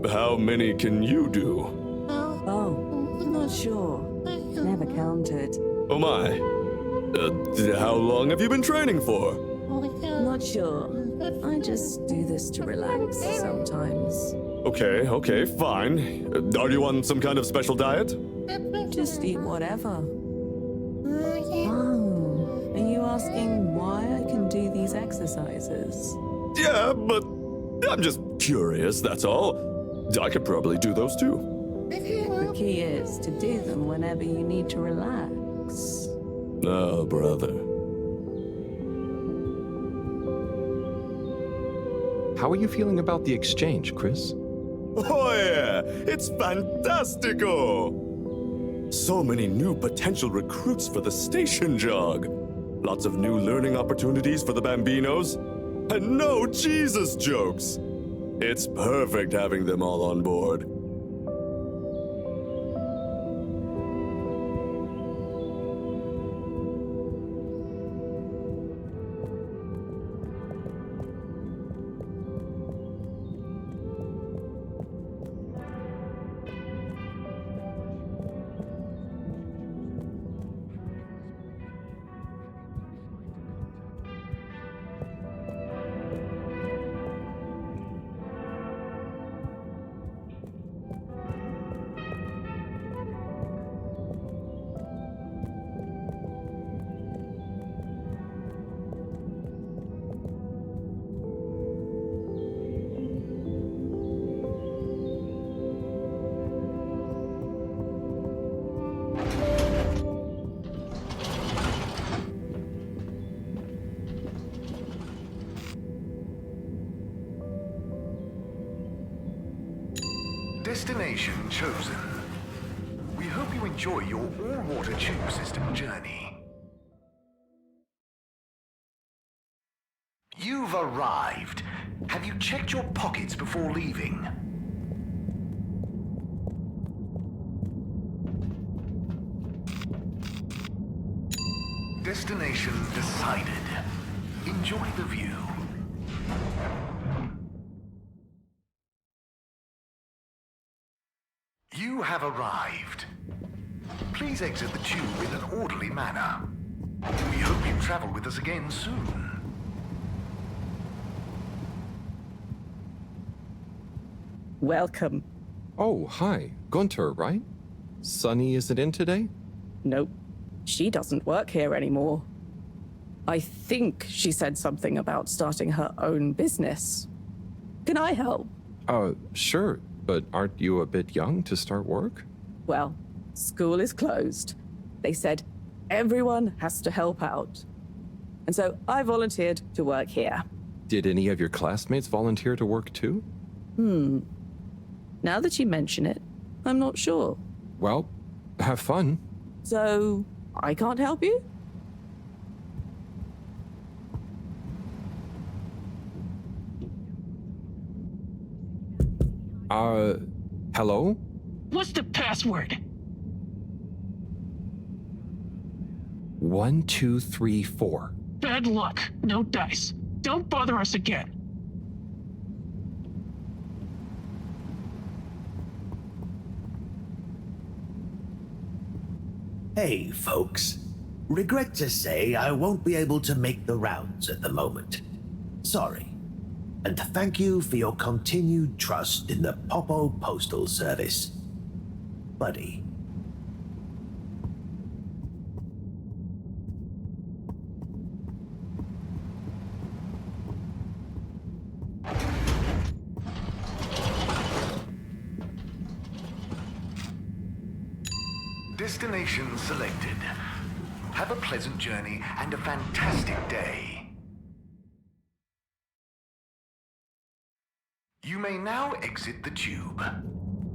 How many can you do? Oh, not sure. Never counted. Oh my. How long have you been training for? Not sure. I just do this to relax sometimes. Okay, fine. Are you on some kind of special diet? Just eat whatever. Oh, are you asking why I can do these exercises? Yeah, but I'm just curious, that's all. I could probably do those too. The key is to do them whenever you need to relax. Oh, brother. How are you feeling about the exchange, Chris? Oh yeah, it's fantastico! So many new potential recruits for the station jog. Lots of new learning opportunities for the Bambinos. And no Jesus jokes. It's perfect having them all on board. Destination chosen. We hope you enjoy your all-water tube system journey. You've arrived. Have you checked your pockets before leaving? Destination decided. Enjoy the view. You have arrived. Please exit the tube in an orderly manner. We hope you travel with us again soon. Welcome. Oh, hi. Gunter, right? Sunny isn't in today? Nope. She doesn't work here anymore. I think she said something about starting her own business. Can I help? Sure. But aren't you a bit young to start work? Well, school is closed. They said everyone has to help out. And so I volunteered to work here. Did any of your classmates volunteer to work too? Now that you mention it, I'm not sure. Well, have fun. So, I can't help you? Hello? What's the password? 1, 2, 3, 4. Bad luck. No dice. Don't bother us again. Hey, folks. Regret to say I won't be able to make the rounds at the moment. Sorry. And thank you for your continued trust in the Popo Postal Service. Buddy. Destination selected. Have a pleasant journey and a fantastic day. You may now exit the tube.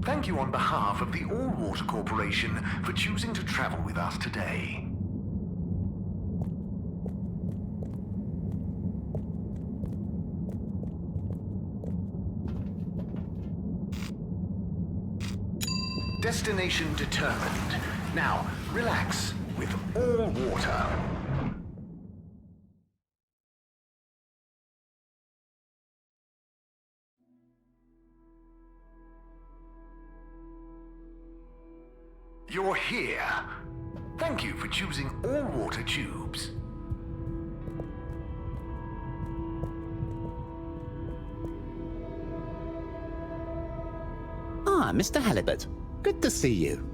Thank you on behalf of the All Water Corporation for choosing to travel with us today. Destination determined. Now, relax with All Water. You're here. Thank you for choosing All Water Tubes. Ah, Mr. Halibut. Good to see you.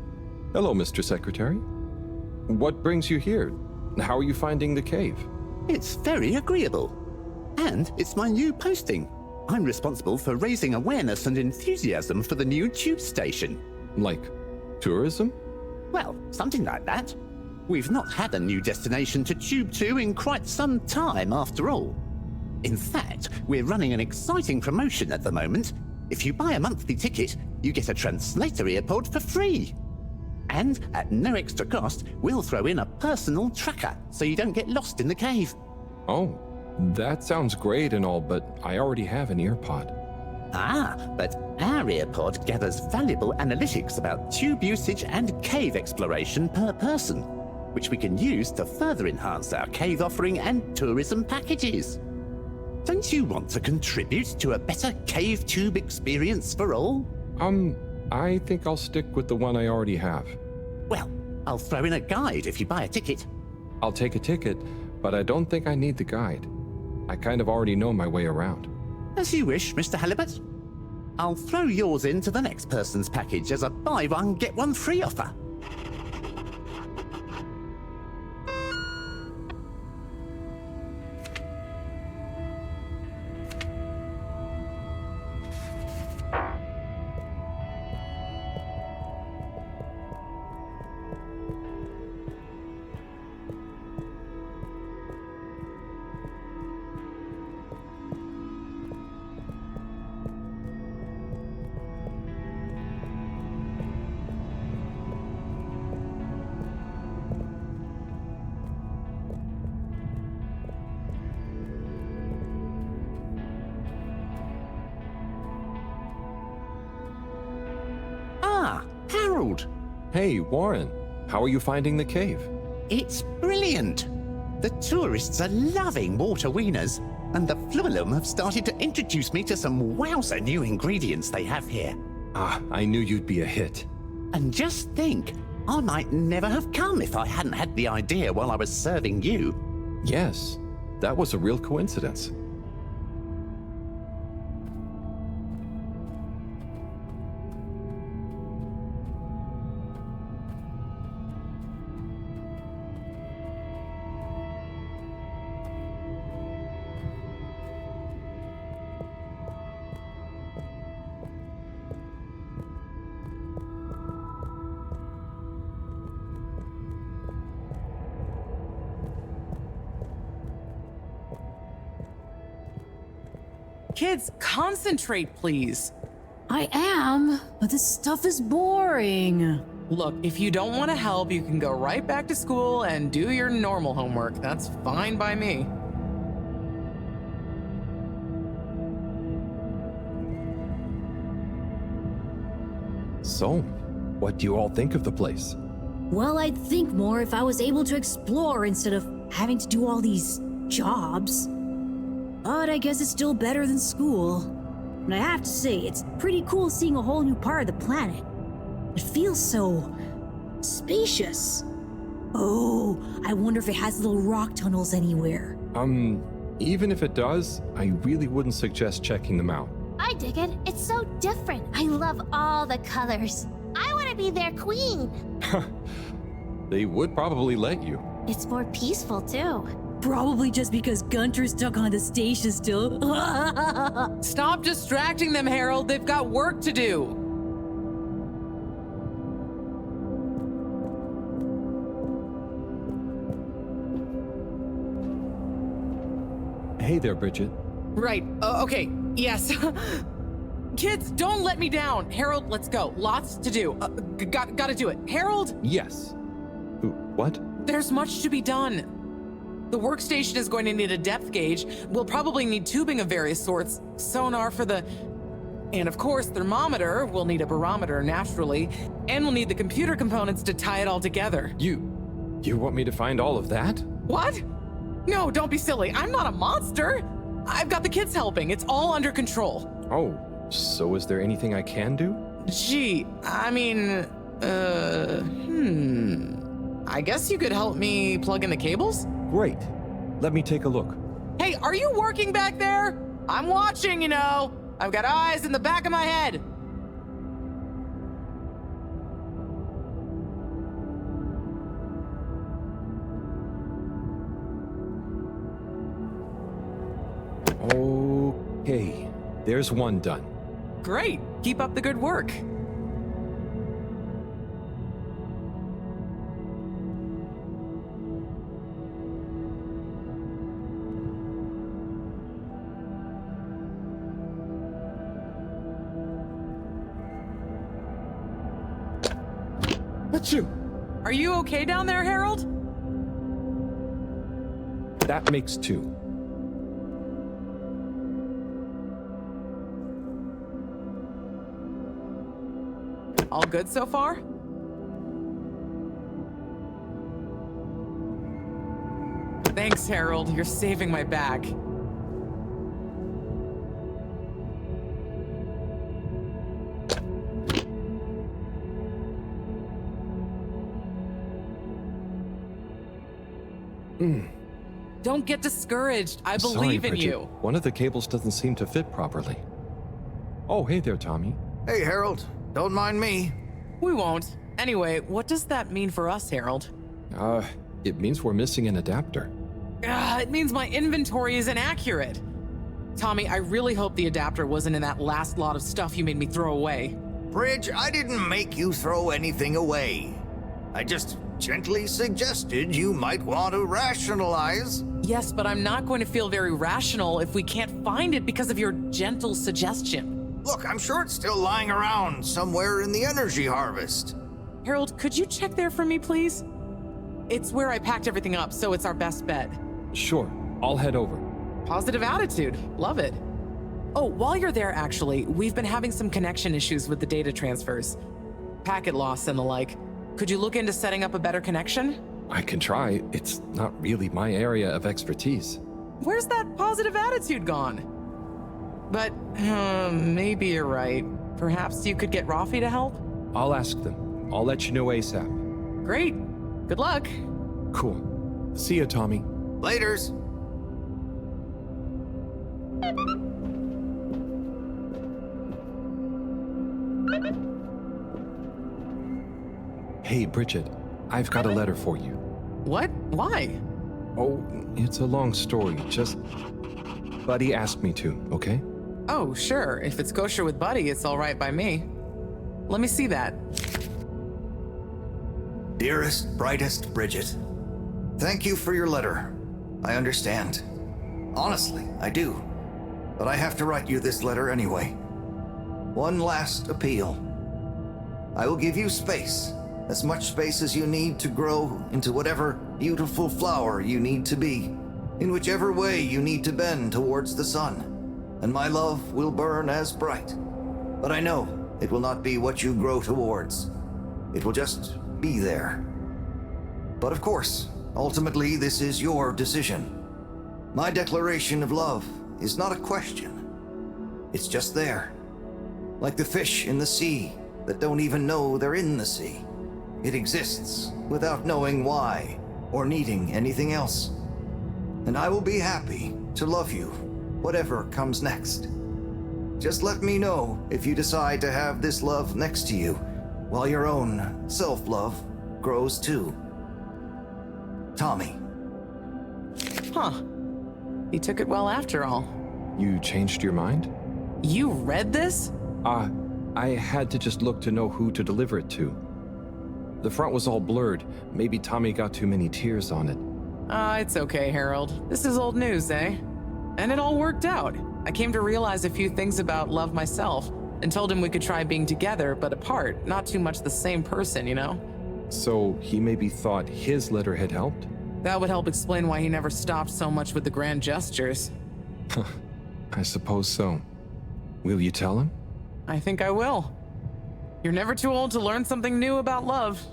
Hello, Mr. Secretary. What brings you here? How are you finding the cave? It's very agreeable. And it's my new posting. I'm responsible for raising awareness and enthusiasm for the new tube station. Like tourism? Well, something like that. We've not had a new destination to tube to in quite some time, after all. In fact, we're running an exciting promotion at the moment. If you buy a monthly ticket, you get a translator earpod for free. And at no extra cost, we'll throw in a personal tracker so you don't get lost in the cave. Oh, that sounds great and all, but I already have an earpod. Ah, but our earpod gathers valuable analytics about tube usage and cave exploration per person, which we can use to further enhance our cave offering and tourism packages. Don't you want to contribute to a better cave tube experience for all? I think I'll stick with the one I already have. Well, I'll throw in a guide if you buy a ticket. I'll take a ticket, but I don't think I need the guide. I kind of already know my way around. As you wish, Mr. Halibut. I'll throw yours into the next person's package as a buy one, get one free offer. Harold! Hey, Warren. How are you finding the cave? It's brilliant! The tourists are loving water wieners, and the Flumelum have started to introduce me to some wowzer new ingredients they have here. Ah, I knew you'd be a hit. And just think, I might never have come if I hadn't had the idea while I was serving you. Yes, that was a real coincidence. Kids, concentrate, please. I am, but this stuff is boring. Look, if you don't want to help, you can go right back to school and do your normal homework. That's fine by me. So, what do you all think of the place? Well, I'd think more if I was able to explore instead of having to do all these jobs. But I guess it's still better than school. And I have to say, it's pretty cool seeing a whole new part of the planet. It feels so spacious. Oh, I wonder if it has little rock tunnels anywhere. Even if it does, I really wouldn't suggest checking them out. I dig it. It's so different. I love all the colors. I want to be their queen. They would probably let you. It's more peaceful, too. Probably just because Gunter's stuck on the station still. Stop distracting them, Harold. They've got work to do. Hey there, Bridget. Right. Okay. Yes. Kids, don't let me down. Harold, let's go. Lots to do. Gotta do it. Harold? Yes. What? There's much to be done. The workstation is going to need a depth gauge. We'll probably need tubing of various sorts. Sonar for the... And of course, thermometer. We'll need a barometer, naturally. And we'll need the computer components to tie it all together. You want me to find all of that? What? No, don't be silly. I'm not a monster. I've got the kids helping. It's all under control. Oh, so is there anything I can do? Gee, I mean, I guess you could help me plug in the cables? Great. Let me take a look. Hey, are you working back there? I'm watching, you know. I've got eyes in the back of my head. Okay, there's one done. Great. Keep up the good work. Achoo! Are you okay down there, Harold? That makes two. All good so far? Thanks, Harold. You're saving my back. Don't get discouraged. I believe in you. One of the cables doesn't seem to fit properly. Oh, hey there, Tommy. Hey, Harold. Don't mind me. We won't. Anyway, what does that mean for us, Harold? It means we're missing an adapter. It means my inventory is inaccurate. Tommy, I really hope the adapter wasn't in that last lot of stuff you made me throw away. Bridge, I didn't make you throw anything away. I just gently suggested you might want to rationalize. Yes, but I'm not going to feel very rational if we can't find it because of your gentle suggestion. Look, I'm sure it's still lying around somewhere in the energy harvest. Harold, could you check there for me, please? It's where I packed everything up, so it's our best bet. Sure, I'll head over. Positive attitude. Love it. Oh, while you're there, actually, we've been having some connection issues with the data transfers. Packet loss and the like. Could you look into setting up a better connection? I can try. It's not really my area of expertise. Where's that positive attitude gone? But, maybe you're right. Perhaps you could get Rafi to help? I'll ask them. I'll let you know ASAP. Great. Good luck. Cool. See ya, Tommy. Laters. Hey, Bridget. I've got a letter for you. What? Why? Oh, it's a long story. Just... Buddy asked me to, okay? Oh, sure. If it's kosher with Buddy, it's all right by me. Let me see that. Dearest, brightest Bridget, thank you for your letter. I understand. Honestly, I do. but I have to write you this letter anyway. One last appeal. I will give you space, as much space as you need to grow into whatever beautiful flower you need to be, in whichever way you need to bend towards the sun, and my love will burn as bright. But I know it will not be what you grow towards. It will just be there. But of course, ultimately this is your decision. My declaration of love is not a question. It's just there. Like the fish in the sea that don't even know they're in the sea. It exists without knowing why or needing anything else. And I will be happy to love you, whatever comes next. Just let me know if you decide to have this love next to you, while your own self-love grows too. Tommy. Huh. He took it well after all. You changed your mind? You read this? I had to just look to know who to deliver it to. The front was all blurred. Maybe Tommy got too many tears on it. It's okay, Harold. This is old news, eh? And it all worked out. I came to realize a few things about love myself, and told him we could try being together, but apart, not too much the same person, you know? So he maybe thought his letter had helped? That would help explain why he never stopped so much with the grand gestures. I suppose so. Will you tell him? I think I will. You're never too old to learn something new about love.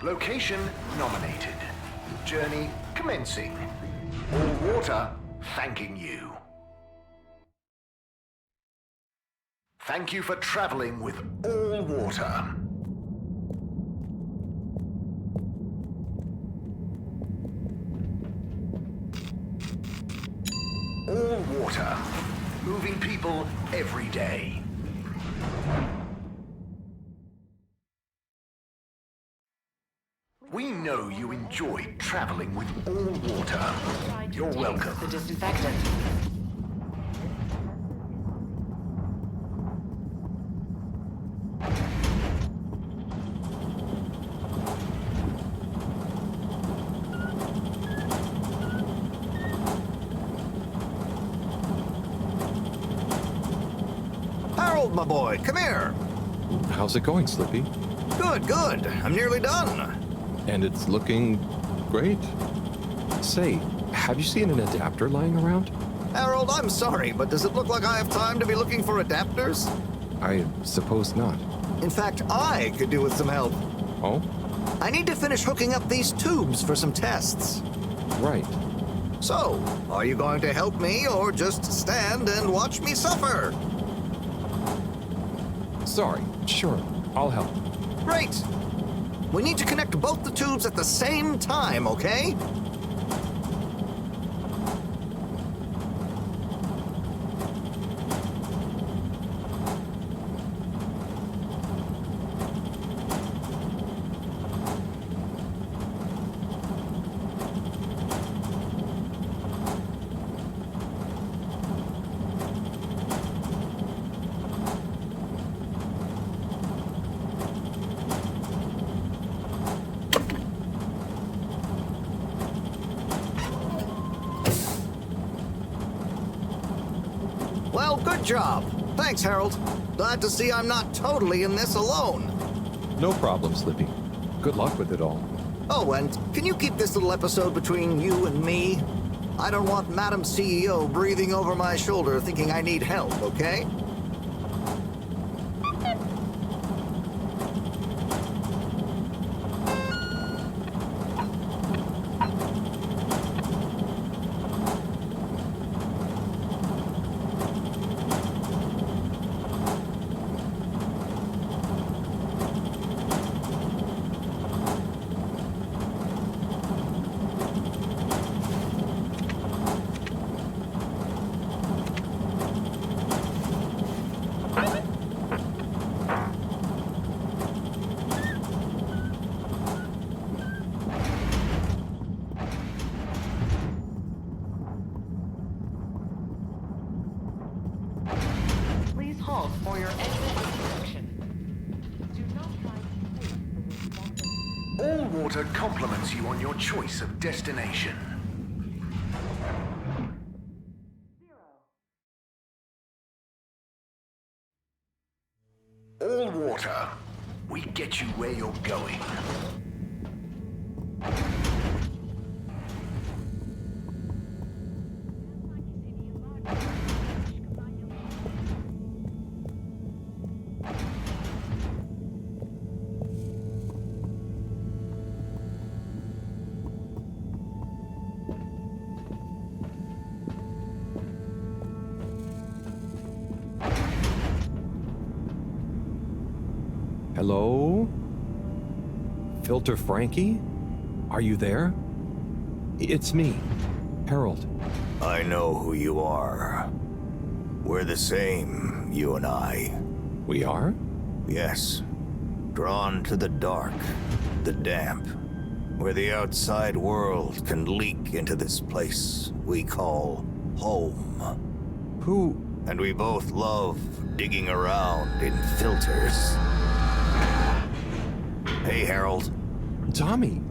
Location nominated. Journey commencing. All water thanking you. Thank you for traveling with all water. All water. Moving people every day. We know you enjoy traveling with all water. You're welcome. The disinfectant. Harold, my boy, come here. How's it going, Slippy? Good, good. I'm nearly done. And it's looking great. Say, have you seen an adapter lying around? Harold, I'm sorry, but does it look like I have time to be looking for adapters? I suppose not. In fact, I could do with some help. Oh? I need to finish hooking up these tubes for some tests. Right. So, are you going to help me or just stand and watch me suffer? Sorry, sure, I'll help. Great. We need to connect both the tubes at the same time, okay? Well, good job. Thanks, Harold. Glad to see I'm not totally in this alone. No problem, Slippy. Good luck with it all. Oh, and can you keep this little episode between you and me? I don't want Madam CEO breathing over my shoulder thinking I need help, okay? halt or your exit is protection. Do not try to escape for this method. All water compliments you on your choice of destination. All water. We get you where you're going. Hello? Filter Frankie? Are you there? It's me, Harold. I know who you are. We're the same, you and I. We are? Yes. Drawn to the dark, the damp, where the outside world can leak into this place we call home. Who? And we both love digging around in filters. Hey, Harold. Tommy,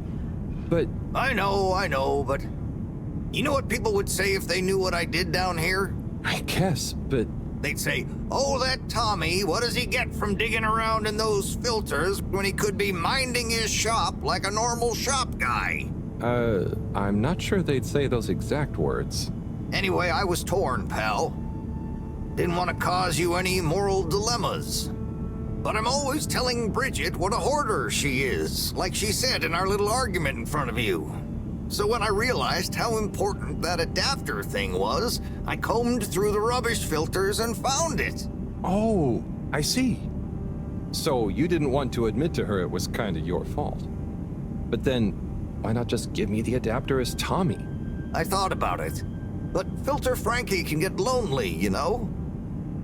but... I know, but... You know what people would say if they knew what I did down here? I guess, but... They'd say, oh, that Tommy, what does he get from digging around in those filters when he could be minding his shop like a normal shop guy? I'm not sure they'd say those exact words. Anyway, I was torn, pal. Didn't want to cause you any moral dilemmas. But I'm always telling Bridget what a hoarder she is, like she said in our little argument in front of you. So when I realized how important that adapter thing was, I combed through the rubbish filters and found it. Oh, I see. So you didn't want to admit to her it was kind of your fault. But then, why not just give me the adapter as Tommy? I thought about it. But Filter Frankie can get lonely, you know?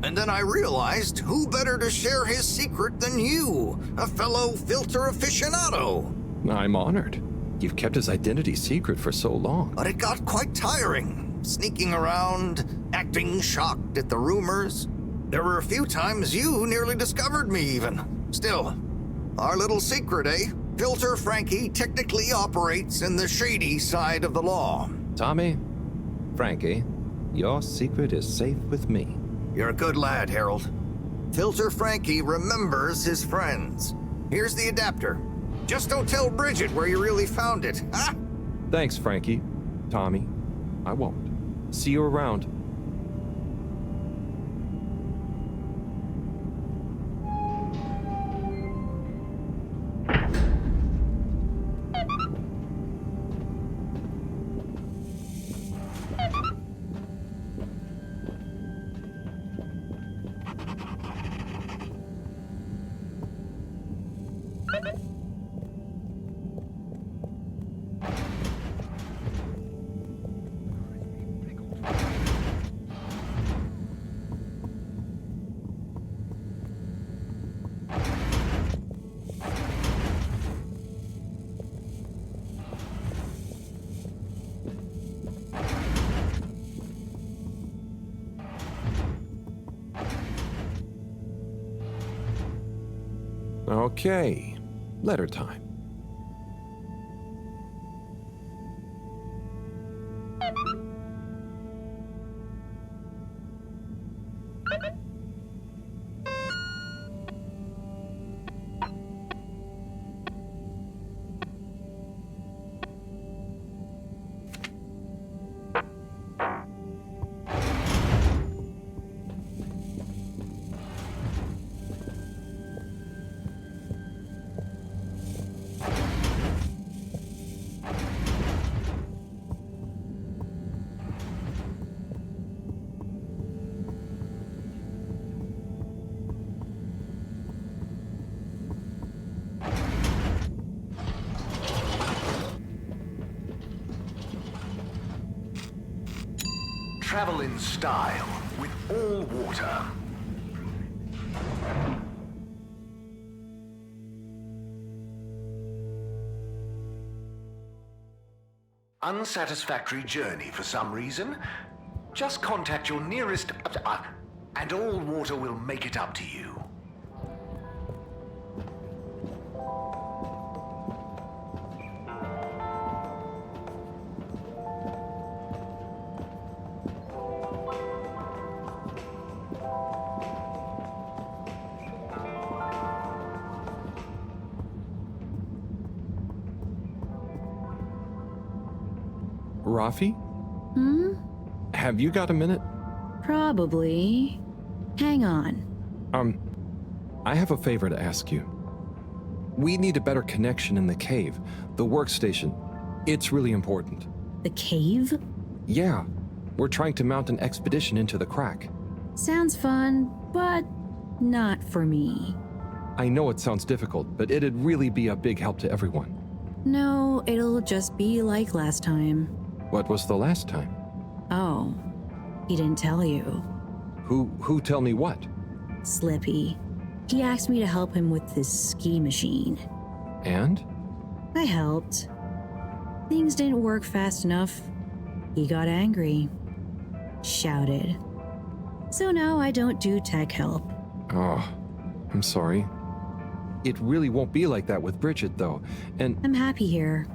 And then I realized who better to share his secret than you, a fellow filter aficionado. I'm honored. You've kept his identity secret for so long. But it got quite tiring, sneaking around, acting shocked at the rumors. There were a few times you nearly discovered me even. Still, our little secret, eh? Filter Frankie technically operates in the shady side of the law. Tommy, Frankie, your secret is safe with me. You're a good lad, Harold. Filter Frankie remembers his friends. Here's the adapter. Just don't tell Bridget where you really found it, huh? Thanks, Frankie. Tommy, I won't. See you around. Okay, letter time. Travel in style with all water. Unsatisfactory journey for some reason? Just contact your nearest... and all water will make it up to you. Rafi? Hmm? Have you got a minute? Probably. Hang on. I have a favor to ask you. We need a better connection in the cave, the workstation. It's really important. The cave? Yeah, we're trying to mount an expedition into the crack. Sounds fun, but not for me. I know it sounds difficult, but it'd really be a big help to everyone. No, it'll just be like last time. What was the last time? Oh, he didn't tell you. Who tell me what? Slippy. He asked me to help him with this ski machine. And? I helped. Things didn't work fast enough. He got angry. Shouted. So now I don't do tech help. Oh, I'm sorry. It really won't be like that with Bridget, though, and... I'm happy here.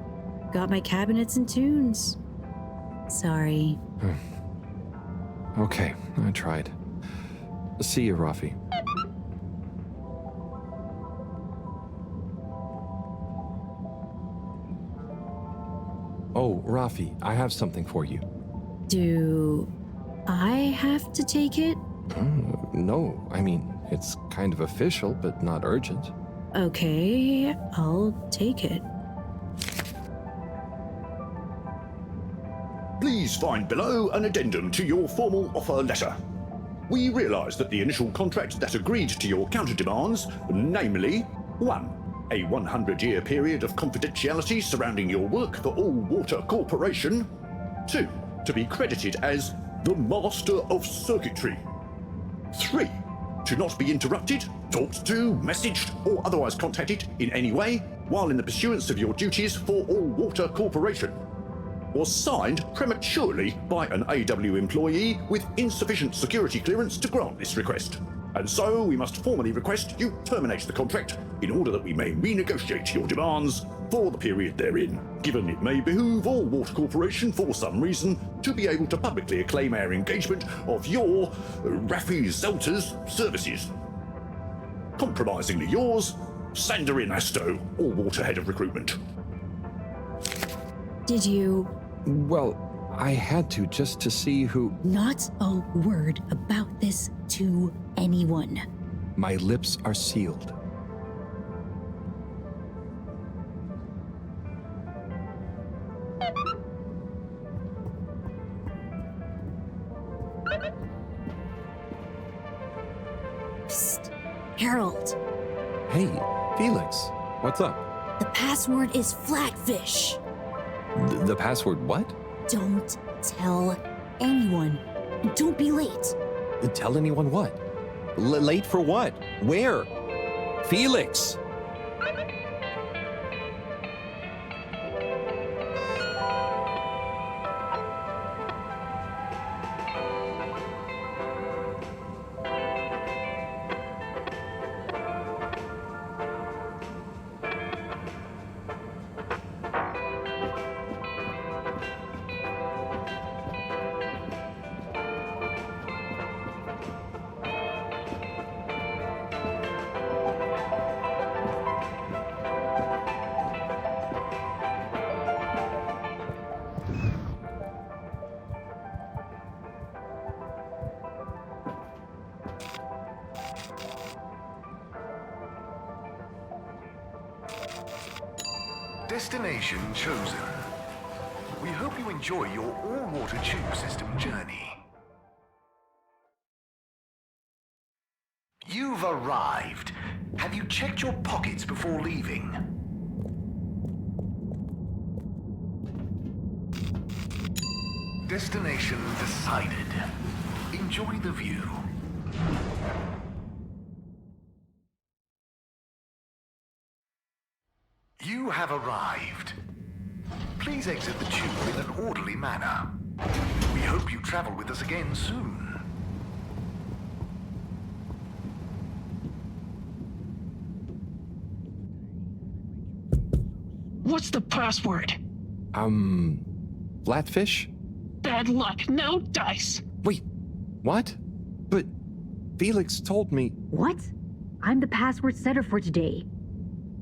Got my cabinets and tunes. Sorry. Okay, I tried. See you, Rafi. Oh, Rafi, I have something for you. Do I have to take it? No, I mean, it's kind of official, but not urgent. Okay, I'll take it. Please find below an addendum to your formal offer letter. We realise that the initial contract that agreed to your counter-demands, namely 1. A 100-year period of confidentiality surrounding your work for All Water Corporation. 2. To be credited as the Master of Circuitry. 3. To not be interrupted, talked to, messaged, or otherwise contacted in any way while in the pursuance of your duties for All Water Corporation. Was signed prematurely by an AW employee with insufficient security clearance to grant this request. And so we must formally request you terminate the contract in order that we may renegotiate your demands for the period therein, given it may behoove All Water Corporation for some reason to be able to publicly acclaim our engagement of your, Rafi Zelter's, services. Compromisingly yours, Sandorin Asto, All Water Head of Recruitment. Did you... Well, I had to just to see who... Not a word about this to anyone. My lips are sealed. Psst. Harold. Hey, Felix, what's up? The password is Flatfish. The password what? Don't tell anyone. And don't be late. Tell anyone what? Late for what? Where? Felix! Destination chosen. We hope you enjoy your all-water tube system journey. You've arrived. Have you checked your pockets before leaving? Destination decided. Enjoy the view. You have arrived. Please exit the tube in an orderly manner. We hope you travel with us again soon. What's the password? Flatfish? Bad luck, no dice. Wait, what? But Felix told me. What? I'm the password setter for today.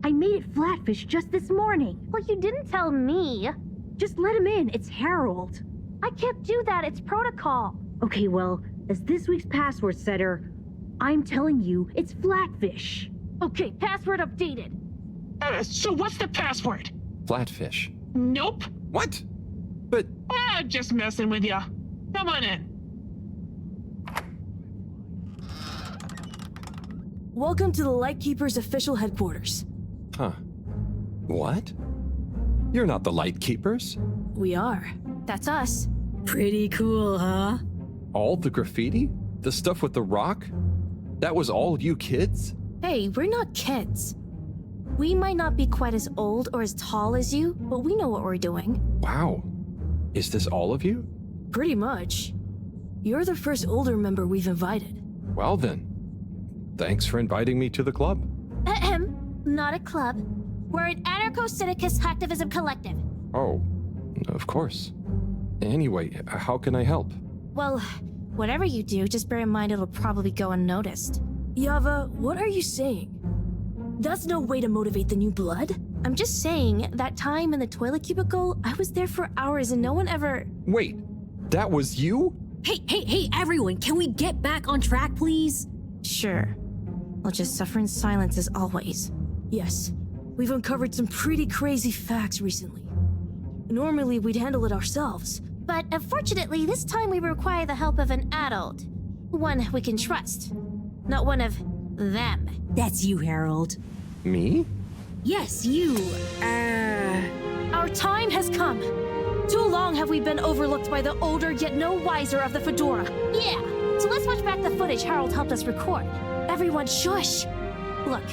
I made it Flatfish just this morning. Well, you didn't tell me. Just let him in, it's Harold. I can't do that, it's protocol. Okay, well, as this week's password setter, I'm telling you it's Flatfish. Okay, password updated. So what's the password? Flatfish. Nope. What? But... just messing with ya. Come on in. Welcome to the Lightkeeper's official headquarters. Huh. What? You're not the Lightkeepers. We are. That's us. Pretty cool, huh? All the graffiti? The stuff with the rock? That was all you kids? Hey, we're not kids. We might not be quite as old or as tall as you, but we know what we're doing. Wow. Is this all of you? Pretty much. You're the first older member we've invited. Well then, thanks for inviting me to the club. Not a club. We're an anarcho-syndicist hacktivism collective. Oh, of course. Anyway, how can I help? Well, whatever you do, just bear in mind it'll probably go unnoticed. Yava, what are you saying? That's no way to motivate the new blood. I'm just saying, that time in the toilet cubicle, I was there for hours and no one ever... Wait, that was you? Hey, everyone, can we get back on track, please? Sure. I'll just suffer in silence as always. Yes, we've uncovered some pretty crazy facts recently. Normally, we'd handle it ourselves. But unfortunately, this time we require the help of an adult. One we can trust. Not one of them. That's you, Harold. Me? Yes, you. Our time has come. Too long have we been overlooked by the older yet no wiser of the Fedora. Yeah, so let's watch back the footage Harold helped us record. Everyone, shush! Look,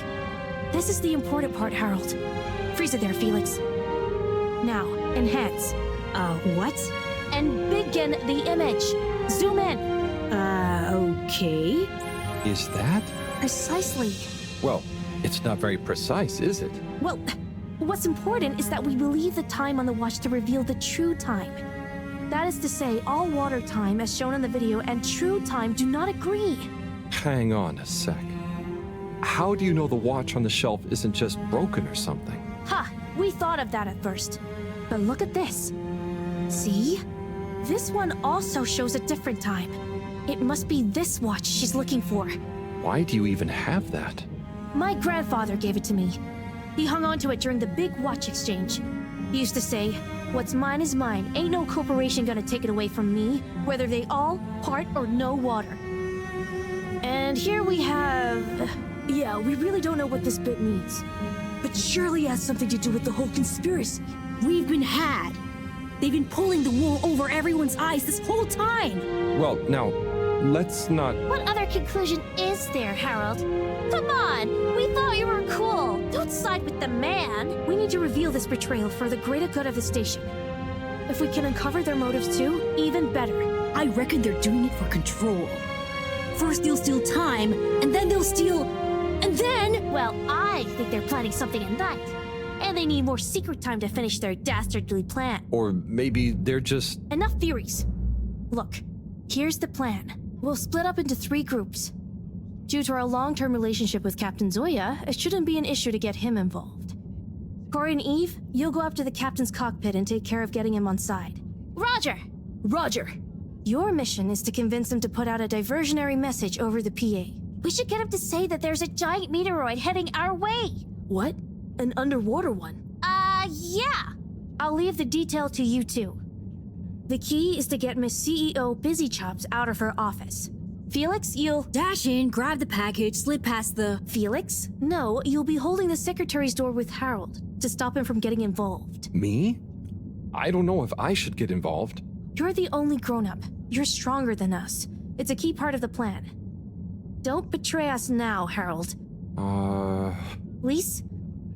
this is the important part, Harold. Freeze it there, Felix. Now, enhance. What? And begin the image. Zoom in. Okay. Is that? Precisely. Well, it's not very precise, is it? Well, what's important is that we believe the time on the watch to reveal the true time. That is to say, all water time, as shown in the video, and true time do not agree. Hang on a sec. How do you know the watch on the shelf isn't just broken or something? Ha! We thought of that at first. But look at this. See? This one also shows a different time. It must be this watch she's looking for. Why do you even have that? My grandfather gave it to me. He hung on to it during the big watch exchange. He used to say, "What's mine is mine. Ain't no corporation gonna take it away from me, whether they all, part, or no water." And here we have... Yeah, we really don't know what this bit means. But surely it has something to do with the whole conspiracy. We've been had. They've been pulling the wool over everyone's eyes this whole time. Well, now, let's not... What other conclusion is there, Harold? Come on! We thought you were cool! Don't side with the man! We need to reveal this betrayal for the greater good of the station. If we can uncover their motives too, even better. I reckon they're doing it for control. First they'll steal time, and then they'll steal... And then... Well, I think they're planning something at night. And they need more secret time to finish their dastardly plan. Or maybe they're just... Enough theories. Look, here's the plan. We'll split up into 3 groups. Due to our long-term relationship with Captain Zoya, it shouldn't be an issue to get him involved. Corey and Eve, you'll go up to the captain's cockpit and take care of getting him on side. Roger! Roger! Your mission is to convince him to put out a diversionary message over the PA. We should get him to say that there's a giant meteoroid heading our way. What? An underwater one? Yeah. I'll leave the detail to you two. The key is to get Miss CEO Busy Chops out of her office. Felix, you'll... Dash in, grab the package, slip past the... Felix? No, you'll be holding the secretary's door with Harold to stop him from getting involved. Me? I don't know if I should get involved. You're the only grown-up. You're stronger than us. It's a key part of the plan. Don't betray us now, Harold. Lise,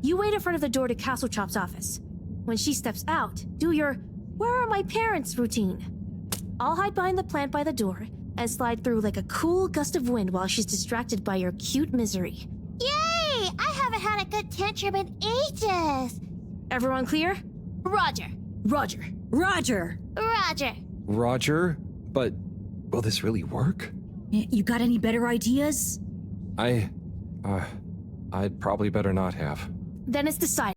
you wait in front of the door to Castle Chop's office. When she steps out, do your "Where are my parents?" routine. I'll hide behind the plant by the door and slide through like a cool gust of wind while she's distracted by your cute misery. Yay! I haven't had a good tantrum in ages. Everyone clear? Roger. Roger. Roger. Roger. Roger, but will this really work? You got any better ideas? I'd probably better not have. Then it's decided.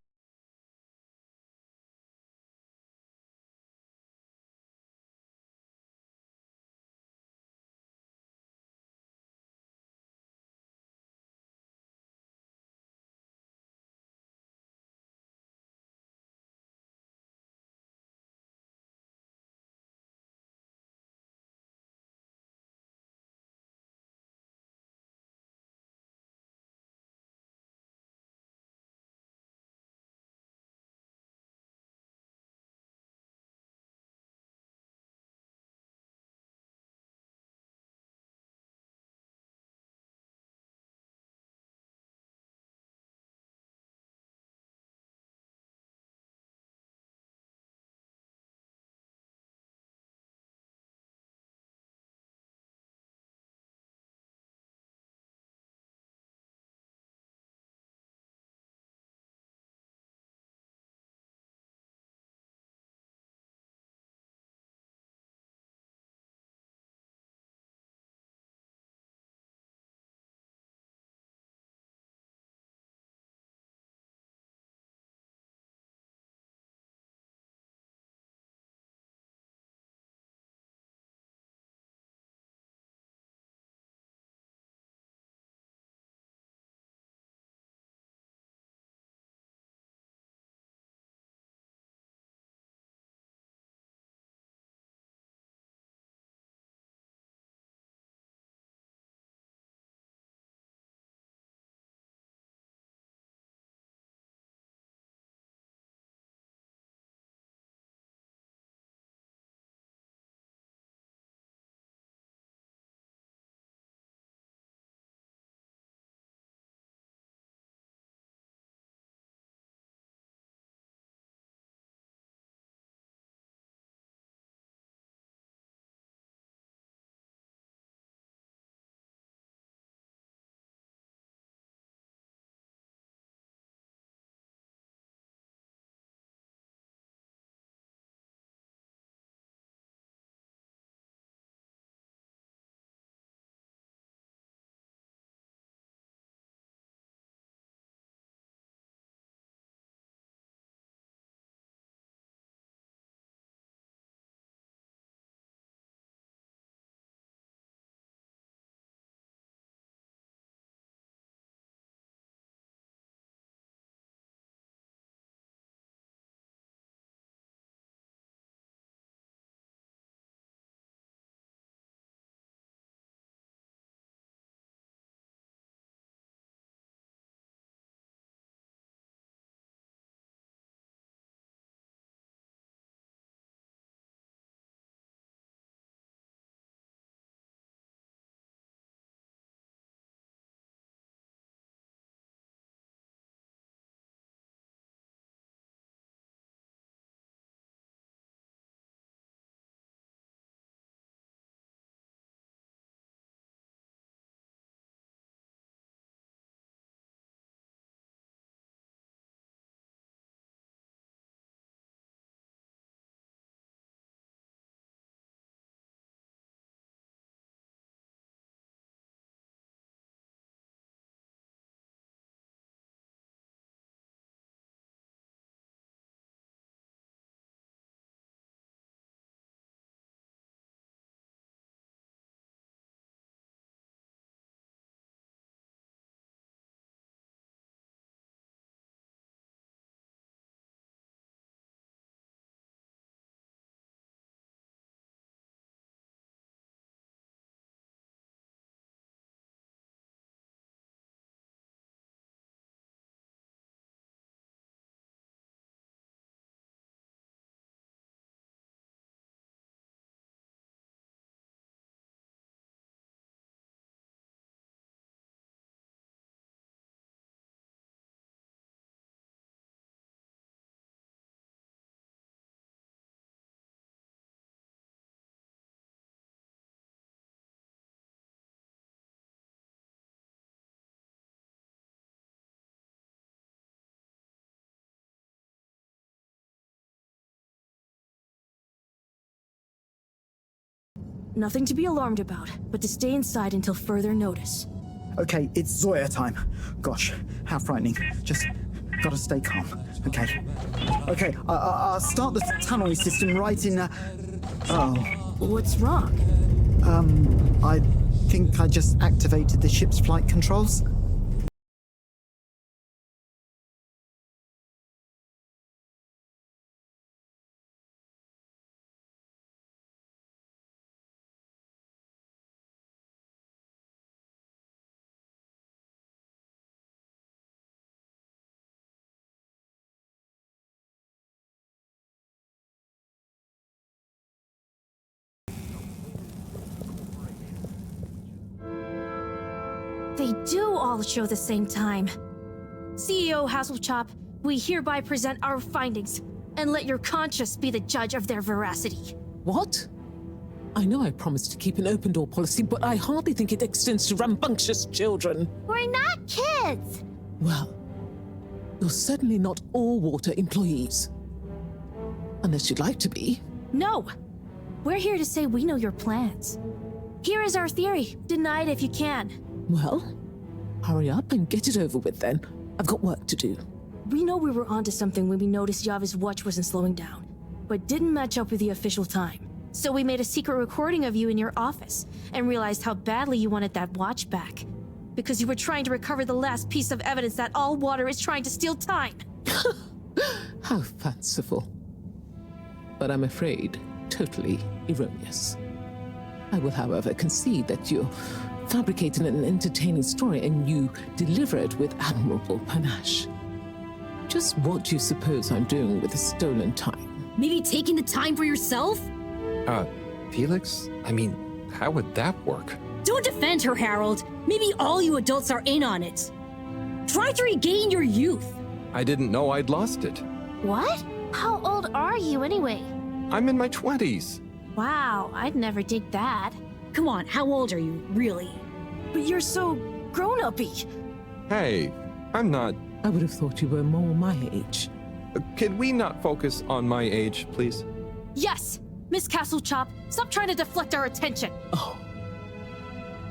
Nothing to be alarmed about, but to stay inside until further notice. Okay, it's Zoya time. Gosh, how frightening. Just gotta stay calm. Okay. Okay, I'll start the tunneling system right in, Oh. What's wrong? I think I just activated the ship's flight controls. They do all show the same time. CEO Hasselchop, we hereby present our findings, and let your conscience be the judge of their veracity. What? I know I promised to keep an open-door policy, but I hardly think it extends to rambunctious children. We're not kids! Well, you're certainly not all water employees. Unless you'd like to be. No! We're here to say we know your plans. Here is our theory. Deny it if you can. Well, hurry up and get it over with then. I've got work to do. We know we were onto something when we noticed Yavi's watch wasn't slowing down, but didn't match up with the official time. So we made a secret recording of you in your office and realized how badly you wanted that watch back. Because you were trying to recover the last piece of evidence that all water is trying to steal time. How fanciful. But I'm afraid totally erroneous. I will, however, concede that you fabricated an entertaining story and you deliver it with admirable panache. Just what do you suppose I'm doing with the stolen time? Maybe taking the time for yourself? Felix? I mean, how would that work? Don't defend her, Harold. Maybe all you adults are in on it. Try to regain your youth. I didn't know I'd lost it. What? How old are you anyway? I'm in my 20s. Wow, I'd never dig that. Come on, how old are you, really? But you're so grown-uppy. Hey, I'm not... I would have thought you were more my age. Can we not focus on my age, please? Yes! Miss Castlechop, stop trying to deflect our attention. Oh.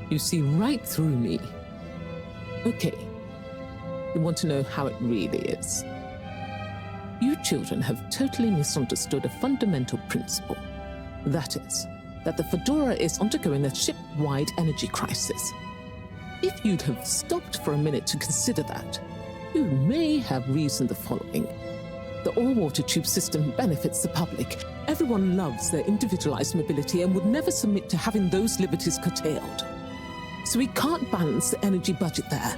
You see right through me. Okay. You want to know how it really is. You children have totally misunderstood a fundamental principle. That is, that the Fedora is undergoing a ship-wide energy crisis. If you'd have stopped for a minute to consider that, you may have reasoned the following. The all-water tube system benefits the public. Everyone loves their individualized mobility and would never submit to having those liberties curtailed. So we can't balance the energy budget there.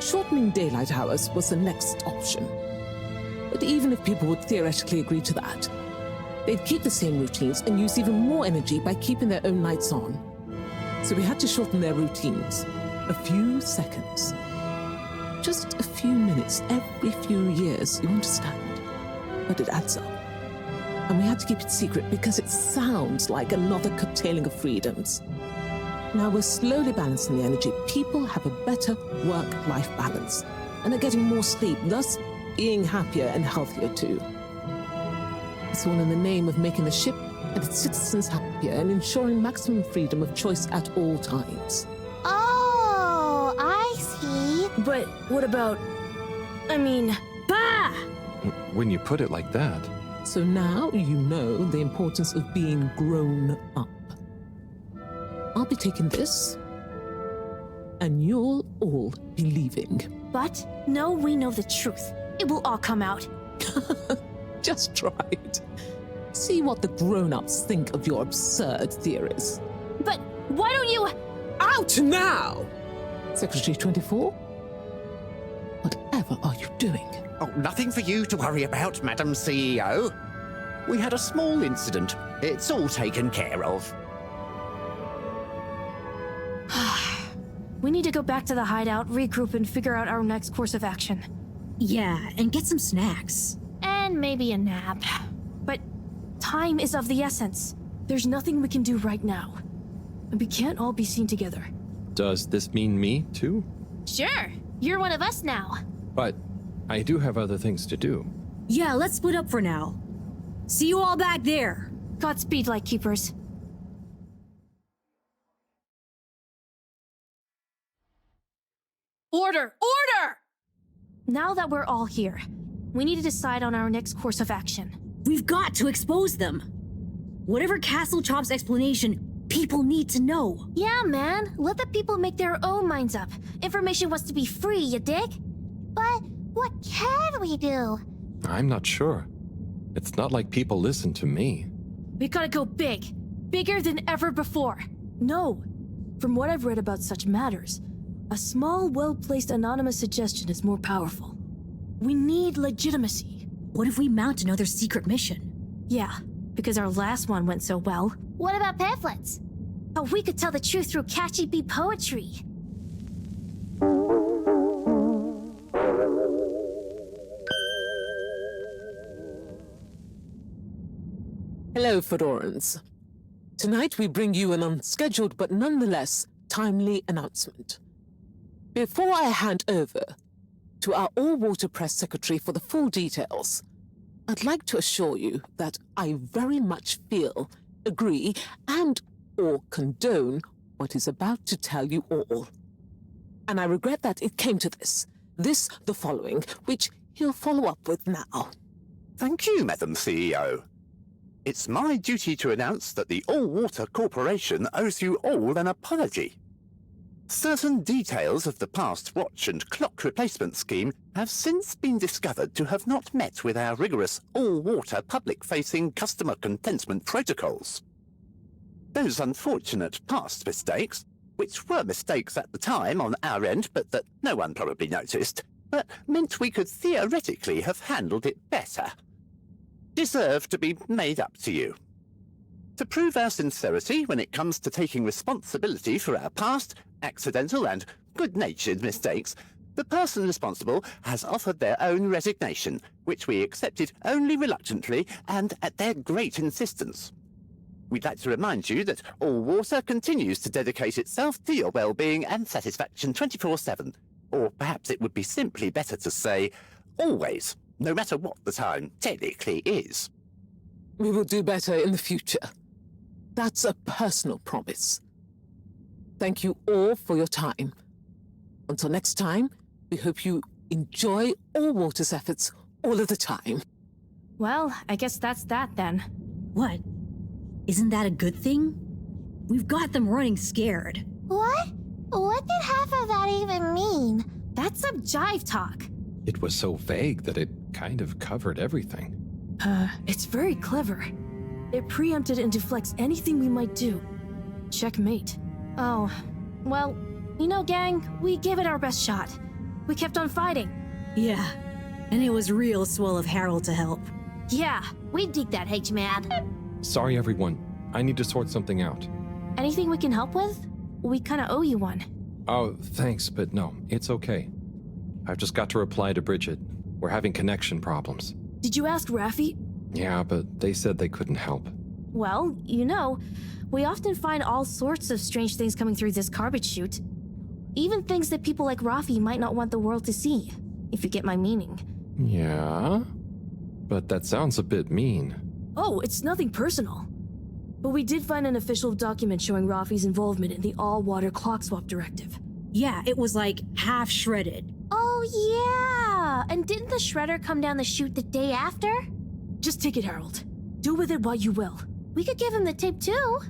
Shortening daylight hours was the next option. But even if people would theoretically agree to that, they'd keep the same routines and use even more energy by keeping their own lights on. So we had to shorten their routines. A few seconds. Just a few minutes every few years, you understand? But it adds up. And we had to keep it secret because it sounds like another curtailing of freedoms. Now we're slowly balancing the energy. People have a better work-life balance and are getting more sleep, thus being happier and healthier too. It's all in the name of making the ship and its citizens happier and ensuring maximum freedom of choice at all times. Oh, I see. But what about... Bah! When you put it like that. So now you know the importance of being grown up. I'll be taking this, and you'll all be leaving. But no, we know the truth. It will all come out. Just try it. See what the grown-ups think of your absurd theories. But why don't you... Out now! Secretary 24? Whatever are you doing? Oh, nothing for you to worry about, Madam CEO. We had a small incident. It's all taken care of. We need to go back to the hideout, regroup, and figure out our next course of action. Yeah, and get some snacks. And maybe a nap. But time is of the essence. There's nothing we can do right now. And we can't all be seen together. Does this mean me, too? Sure, you're one of us now. But I do have other things to do. Yeah, let's split up for now. See you all back there. Godspeed, Lightkeepers. Order! Order! Now that we're all here, we need to decide on our next course of action. We've got to expose them. Whatever Castle Chop's explanation, people need to know. Yeah, man. Let the people make their own minds up. Information wants to be free, you dig? But what can we do? I'm not sure. It's not like people listen to me. We gotta go big. Bigger than ever before. No. From what I've read about such matters, a small, well-placed anonymous suggestion is more powerful. We need legitimacy. What if we mount another secret mission? Yeah, because our last one went so well. What about pamphlets? Oh, we could tell the truth through catchy bee poetry. Hello, Fedorans. Tonight we bring you an unscheduled but nonetheless timely announcement. Before I hand over to our all-water press secretary for the full details, I'd like to assure you that I very much feel, agree, and/or condone what is about to tell you all. And I regret that it came to this, the following, which he'll follow up with now. Thank you, Madam CEO. It's my duty to announce that the All-Water Corporation owes you all an apology. Certain details of the past watch and clock replacement scheme have since been discovered to have not met with our rigorous all-water public-facing customer contentment protocols. Those unfortunate past mistakes, which were mistakes at the time on our end but that no one probably noticed, but meant we could theoretically have handled it better, deserve to be made up to you. To prove our sincerity when it comes to taking responsibility for our past, accidental and good-natured mistakes, the person responsible has offered their own resignation, which we accepted only reluctantly and at their great insistence. We'd like to remind you that All Water continues to dedicate itself to your well-being and satisfaction 24/7, or perhaps it would be simply better to say, always, no matter what the time technically is. We will do better in the future. That's a personal promise. Thank you all for your time. Until next time, we hope you enjoy All Water's efforts all of the time. Well, I guess that's that then. What? Isn't that a good thing? We've got them running scared. What? What did half of that even mean? That's some jive talk. It was so vague that it kind of covered everything. It's very clever. It preempted and deflects anything we might do. Checkmate. Oh, well, you know, gang, we gave it our best shot. We kept on fighting. Yeah, and it was real swell of Harold to help. Yeah, we dig that, H-Man. Sorry, everyone. I need to sort something out. Anything we can help with? We kinda owe you one. Oh, thanks, but no, it's okay. I've just got to reply to Bridget. We're having connection problems. Did you ask Raffi? Yeah, but they said they couldn't help. Well, you know, we often find all sorts of strange things coming through this garbage chute. Even things that people like Raffi might not want the world to see, if you get my meaning. Yeah? But that sounds a bit mean. Oh, it's nothing personal. But we did find an official document showing Raffi's involvement in the all-water clock swap directive. Yeah, it was like half shredded. Oh, yeah! And didn't the shredder come down the chute the day after? Just take it, Harold. Do with it what you will. We could give him the tape, too.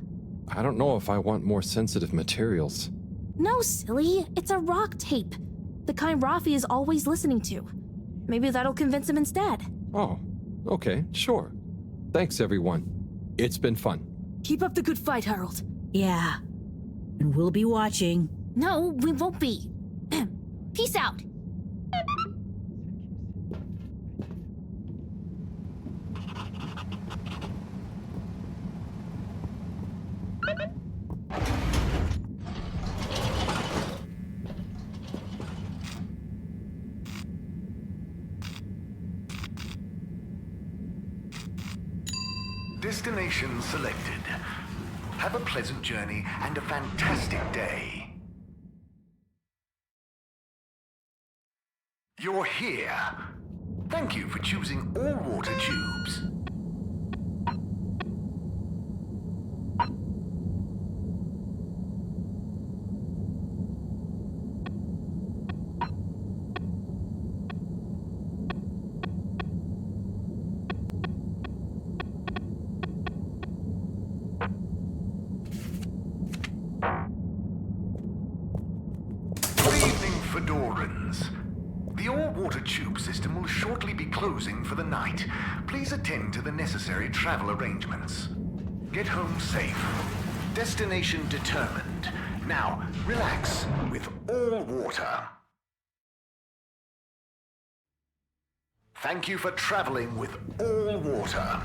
I don't know if I want more sensitive materials. No, silly. It's a rock tape. The kind Raffi is always listening to. Maybe that'll convince him instead. Oh, okay, sure. Thanks, everyone. It's been fun. Keep up the good fight, Harold. Yeah. And we'll be watching. No, we won't be. Peace out. Destination selected. Have a pleasant journey and a fantastic day. You're here. Thank you for choosing All Water Tubes. Fedorans. The all-water tube system will shortly be closing for the night. Please attend to the necessary travel arrangements. Get home safe. Destination determined. Now, relax with all water. Thank you for traveling with all water.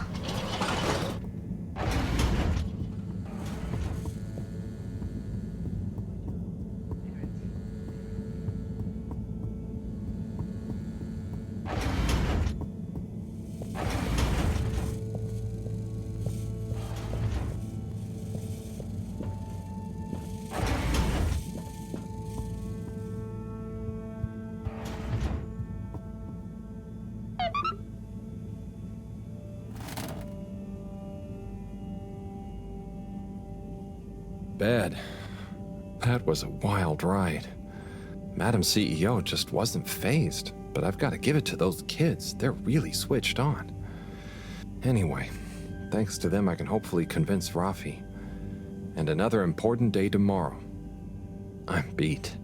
Bad. That was a wild ride. Madam CEO just wasn't fazed, but I've got to give it to those kids. They're really switched on. Anyway, thanks to them I can hopefully convince Rafi. And another important day tomorrow. I'm beat.